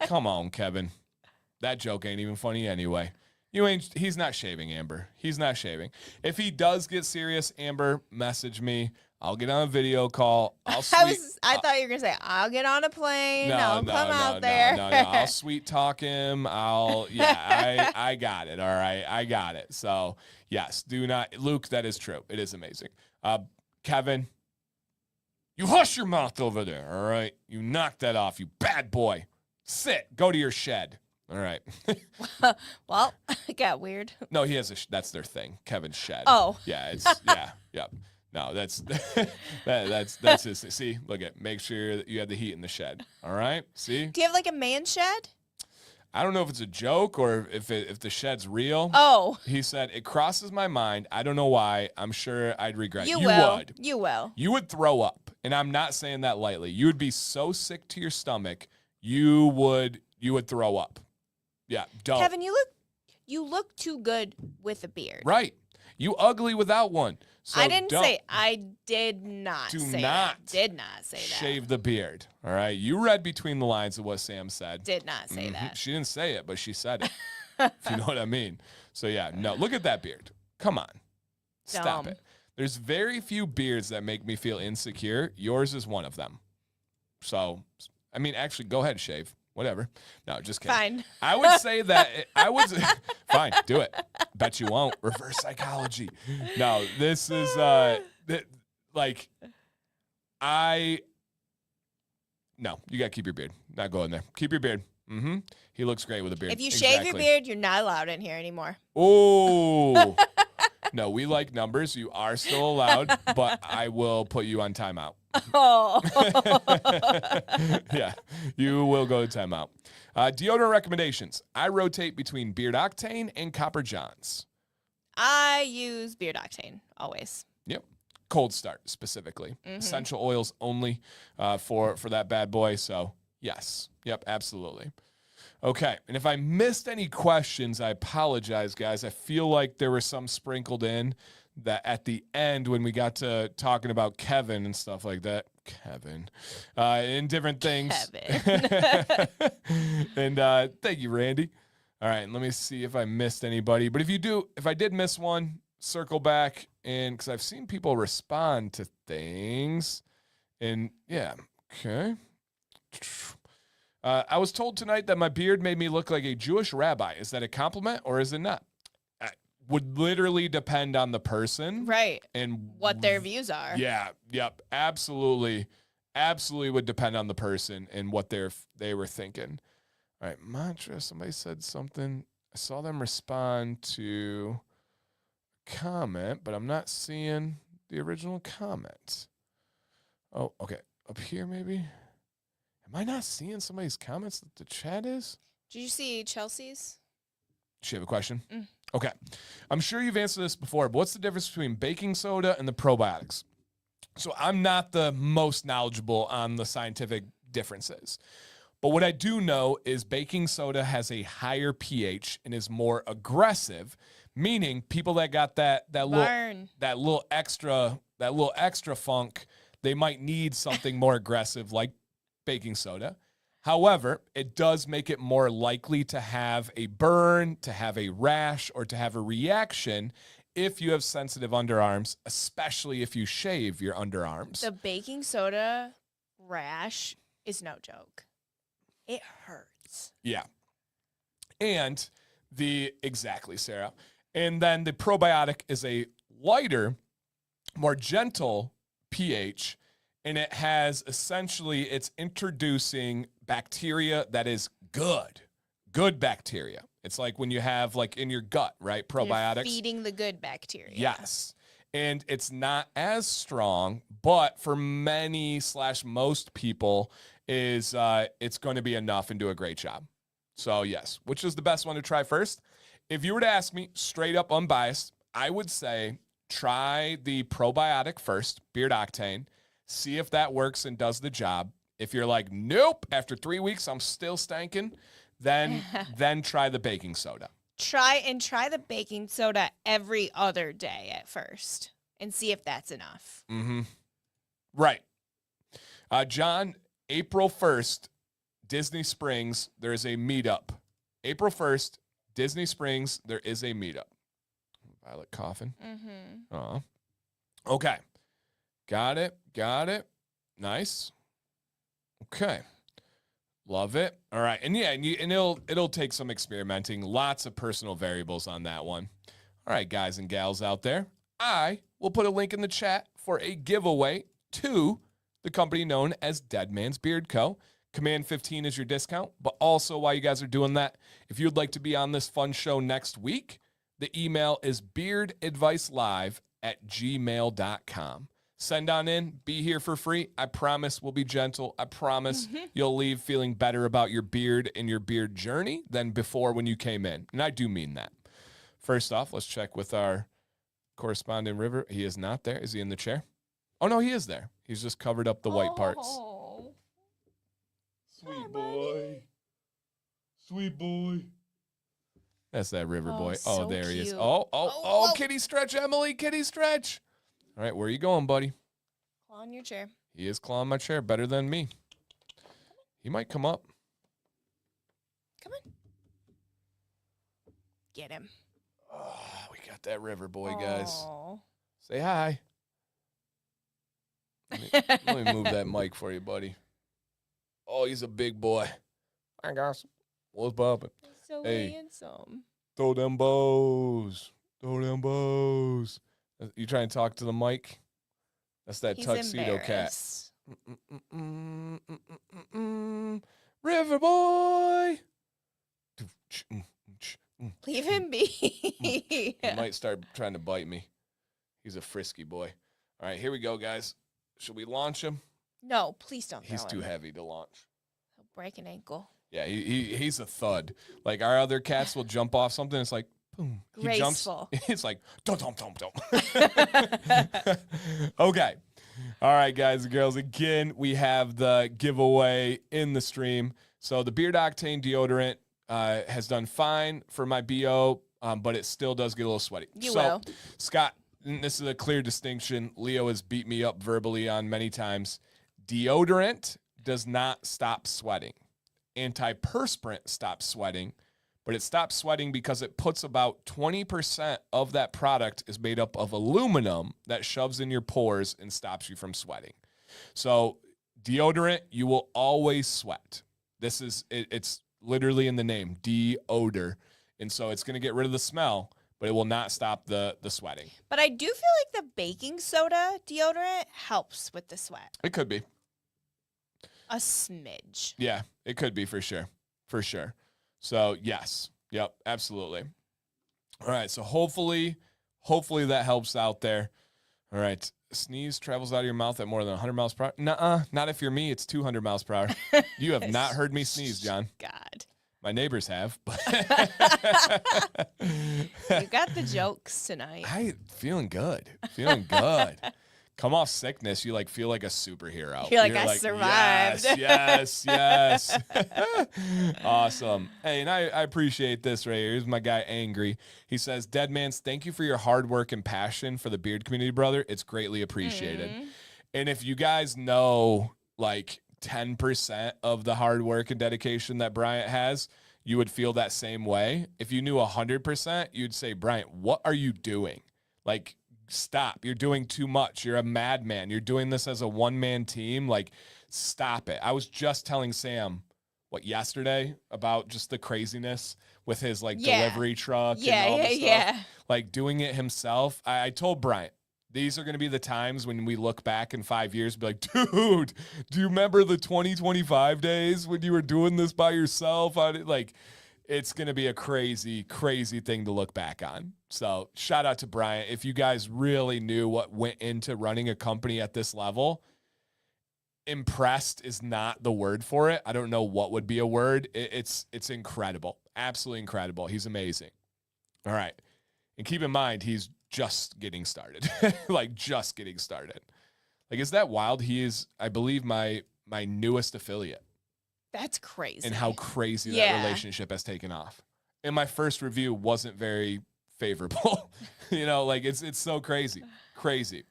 Come on, Kevin. That joke ain't even funny anyway. He's not shaving, Amber. He's not shaving. If he does get serious, Amber, message me. I'll get on a video call. I thought you were gonna say I'll get on a plane. I'll come out there. No. I'll sweet talk him. I got it. All right, I got it. So yes, do not, Luke. That is true. It is amazing. Kevin, you hush your mouth over there. All right, you knock that off, you bad boy. Sit. Go to your shed. All right. Well, it got weird. No, he has that's their thing. Kevin's shed. Oh. Yeah. Yep. No, that's his thing. See, look at, make sure that you have the heat in the shed. All right. See. Do you have like a man shed? I don't know if it's a joke or if the shed's real. Oh. He said, it crosses my mind. I don't know why. I'm sure I'd regret it. You would. You will. You would throw up. And I'm not saying that lightly. You would be so sick to your stomach, you would throw up. Yeah, don't. Kevin, you look too good with a beard. Right. You ugly without one. So I did not say that. Did not say that. Shave the beard. All right. You read between the lines of what Sam said. Did not say that. She didn't say it, but she said it. If you know what I mean. So yeah, no. Look at that beard. Come on. Stop it. There's very few beards that make me feel insecure. Yours is one of them. So, I mean, actually, go ahead, shave. Whatever. No, just kidding. Fine. I would say that fine, do it. Bet you won't. Reverse psychology. No, this is no, you gotta keep your beard. Not going there. Keep your beard. Mm-hmm. He looks great with a beard. If you shave your beard, you're not allowed in here anymore. Oh. No, we like numbers. You are still allowed, but I will put you on timeout. Oh. Yeah, you will go to timeout. Deodorant recommendations. I rotate between Beard Octane and Copper Johns. I use Beard Octane always. Yep. Cold Start specifically. Mm-hmm. Essential oils only for that bad boy. So yes. Yep, absolutely. Okay, and if I missed any questions, I apologize, guys. I feel like there were some sprinkled in that at the end when we got to talking about Kevin and stuff like that. Kevin. And different things. Kevin. And thank you, Randy. All right, let me see if I missed anybody. But if I did miss one, circle back. And because I've seen people respond to things. And yeah, okay. I was told tonight that my beard made me look like a Jewish rabbi. Is that a compliment or is it not? Would literally depend on the person. Right. And what their views are. Yeah. Yep. Absolutely. Absolutely would depend on the person and what they were thinking. All right. Mantra. Somebody said something. I saw them respond to a comment, but I'm not seeing the original comment. Oh, okay. Up here, maybe. Am I not seeing somebody's comments that the chat is? Did you see Chelsea's? Does she have a question? Okay. I'm sure you've answered this before, but what's the difference between baking soda and the probiotics? So I'm not the most knowledgeable on the scientific differences. But what I do know is baking soda has a higher pH and is more aggressive, meaning people that got that little extra funk, they might need something more aggressive like baking soda. However, it does make it more likely to have a burn, to have a rash, or to have a reaction if you have sensitive underarms, especially if you shave your underarms. The baking soda rash is no joke. It hurts. Yeah. And exactly, Sarah. And then the probiotic is a lighter, more gentle pH, and it has essentially, it's introducing bacteria that is good bacteria. It's like when you have like in your gut, right? Probiotics. You're feeding the good bacteria. Yes. And it's not as strong, but for many/most people it's going to be enough and do a great job. So yes, which is the best one to try first? If you were to ask me straight up unbiased, I would say try the probiotic first, Beard Octane, see if that works and does the job. If you're like, nope, after 3 weeks, I'm still stanking, then try the baking soda. Try the baking soda every other day at first and see if that's enough. Mm-hmm. Right. John, April 1st, Disney Springs, there is a meetup. April 1st, Disney Springs, there is a meetup. Violet coughing. Mm-hmm. Okay. Got it. Nice. Okay. Love it. All right. And yeah, and it'll take some experimenting. Lots of personal variables on that one. All right, guys and gals out there. I will put a link in the chat for a giveaway to the company known as Deadman's Beard Co. Command 15 is your discount. But also, while you guys are doing that, if you'd like to be on this fun show next week, the email is beardadvicelive@gmail.com. Send on in. Be here for free. I promise we'll be gentle. I promise you'll leave feeling better about your beard and your beard journey than before when you came in. And I do mean that. First off, let's check with our correspondent River. He is not there. Is he in the chair? Oh, no, he is there. He's just covered up the white parts. Sweet boy. Sweet boy. That's that River boy. So there he is. cute. Oh, kitty stretch, Emily. Kitty stretch. All right, where are you going, buddy? Claw on your chair. He is clawing my chair better than me. He might come up. Come on. Get him. Oh, we got that River boy, guys. Aww. Say hi. Let me move that mic for you, buddy. Oh, he's a big boy. Hi, guys. What's poppin'? He's so Hey. handsome. Throw them bows. Throw them bows. You trying to talk to the mic? That's that He's tuxedo cat. embarrassed. River boy. Leave him be. He might start trying to bite me. He's a frisky boy. All right, here we go, guys. Should we launch him? No, please don't. He's throw too him. heavy to launch. He'll break an ankle. Yeah, he's a thud. Like our other cats will jump off something. It's like, boom. He jumps. Graceful. It's like, dum, dum, dum, dum. Okay. All right, guys and girls. Again, we have the giveaway in the stream. So the Beard Octane deodorant has done fine for my BO, but it still does get a little sweaty. You will. Scott, this is a clear distinction. Leo has beat me up verbally on many times. Deodorant does not stop sweating. Antiperspirant stops sweating, but it stops sweating because it puts about 20% of that product is made up of aluminum that shoves in your pores and stops you from sweating. So deodorant, you will always sweat. It's literally in the name, deodor. And so it's going to get rid of the smell, but it will not stop the sweating. But I do feel like the baking soda deodorant helps with the sweat. It could be. A smidge. Yeah, it could be for sure. For sure. So, yes. Yep, absolutely. All right, so hopefully that helps out there. All right. sneeze travels out of your mouth at more than 100 miles per hour. Nuh-uh, not if you're me. It's 200 miles per hour. You have not heard me sneeze, John. God. My neighbors have. But You got the jokes tonight. feeling good. Feeling good. Come off sickness, you like feel like a superhero. You're like, I survived. Yes. Awesome. Hey, and I appreciate this right here. Here's my guy Angry. He says, Deadmans, thank you for your hard work and passion for the beard community, brother. It's greatly appreciated. And if you guys know like 10% of the hard work and dedication that Bryant has, you would feel that same way. If you knew 100%, you'd say, Bryant, what are you doing? Like, stop. You're doing too much. You're a madman. You're doing this as a one-man team. Like, stop it. I was just telling Sam, yesterday about just the craziness with his, like, delivery truck and all this stuff. Like, doing it himself. I told Bryant, these are going to be the times when we look back in 5 years and be like, dude, do you remember the 2025 days when you were doing this by yourself? It's going to be a crazy, crazy thing to look back on. So shout out to Bryant. If you guys really knew what went into running a company at this level, impressed is not the word for it. I don't know what would be a word. It's incredible. Absolutely incredible. He's amazing. All right. And keep in mind, he's just getting started. Just getting started. Is that wild? He is, I believe, my newest affiliate. That's crazy. And how crazy that relationship has taken off. And my first review wasn't very favorable. It's so crazy. Crazy.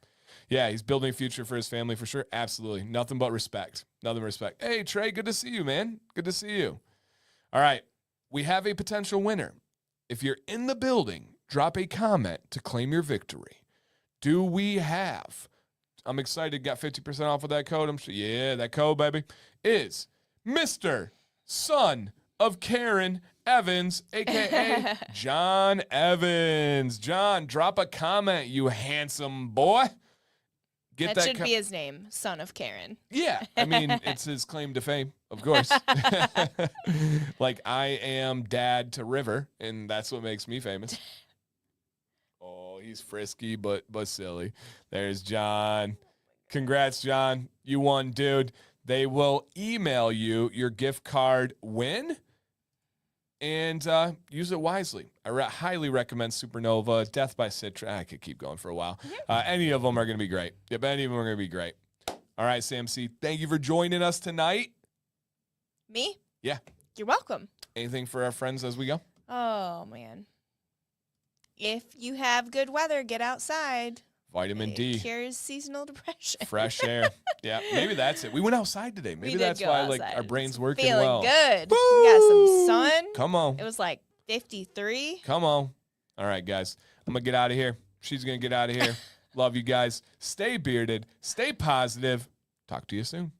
Yeah, he's building a future for his family for sure. Absolutely. Nothing but respect. Nothing but respect. Hey, Trey, good to see you, man. Good to see you. All right. We have a potential winner. If you're in the building, drop a comment to claim your victory. Do we have? I'm excited. Got 50% off with that code. That code, baby, is Mr. Son of Karen Evans, a.k.a. John Evans. John, drop a comment, you handsome boy. That should be his name, Son of Karen. Yeah, I mean, it's his claim to fame, of course. I am dad to River, and that's what makes me famous. Oh, he's frisky, but silly. There's John. Congrats, John. You won, dude. They will email you your gift card win, and use it wisely. I highly recommend Supernova, Death by Citra. I could keep going for a while. Any of them are going to be great. Yep, any of them are going to be great. All right, Sam C., thank you for joining us tonight. Me? Yeah. You're welcome. Anything for our friends as we go? Oh, man. If you have good weather, get outside. Vitamin D. Cures seasonal depression. Fresh air. Yeah, maybe that's it. We went outside today. Maybe that's why our brain's working feeling well. Good. Woo! We got some sun. Come on. It was 53. Come on. All right, guys. I'm going to get out of here. She's going to get out of here. Love you guys. Stay bearded. Stay positive. Talk to you soon.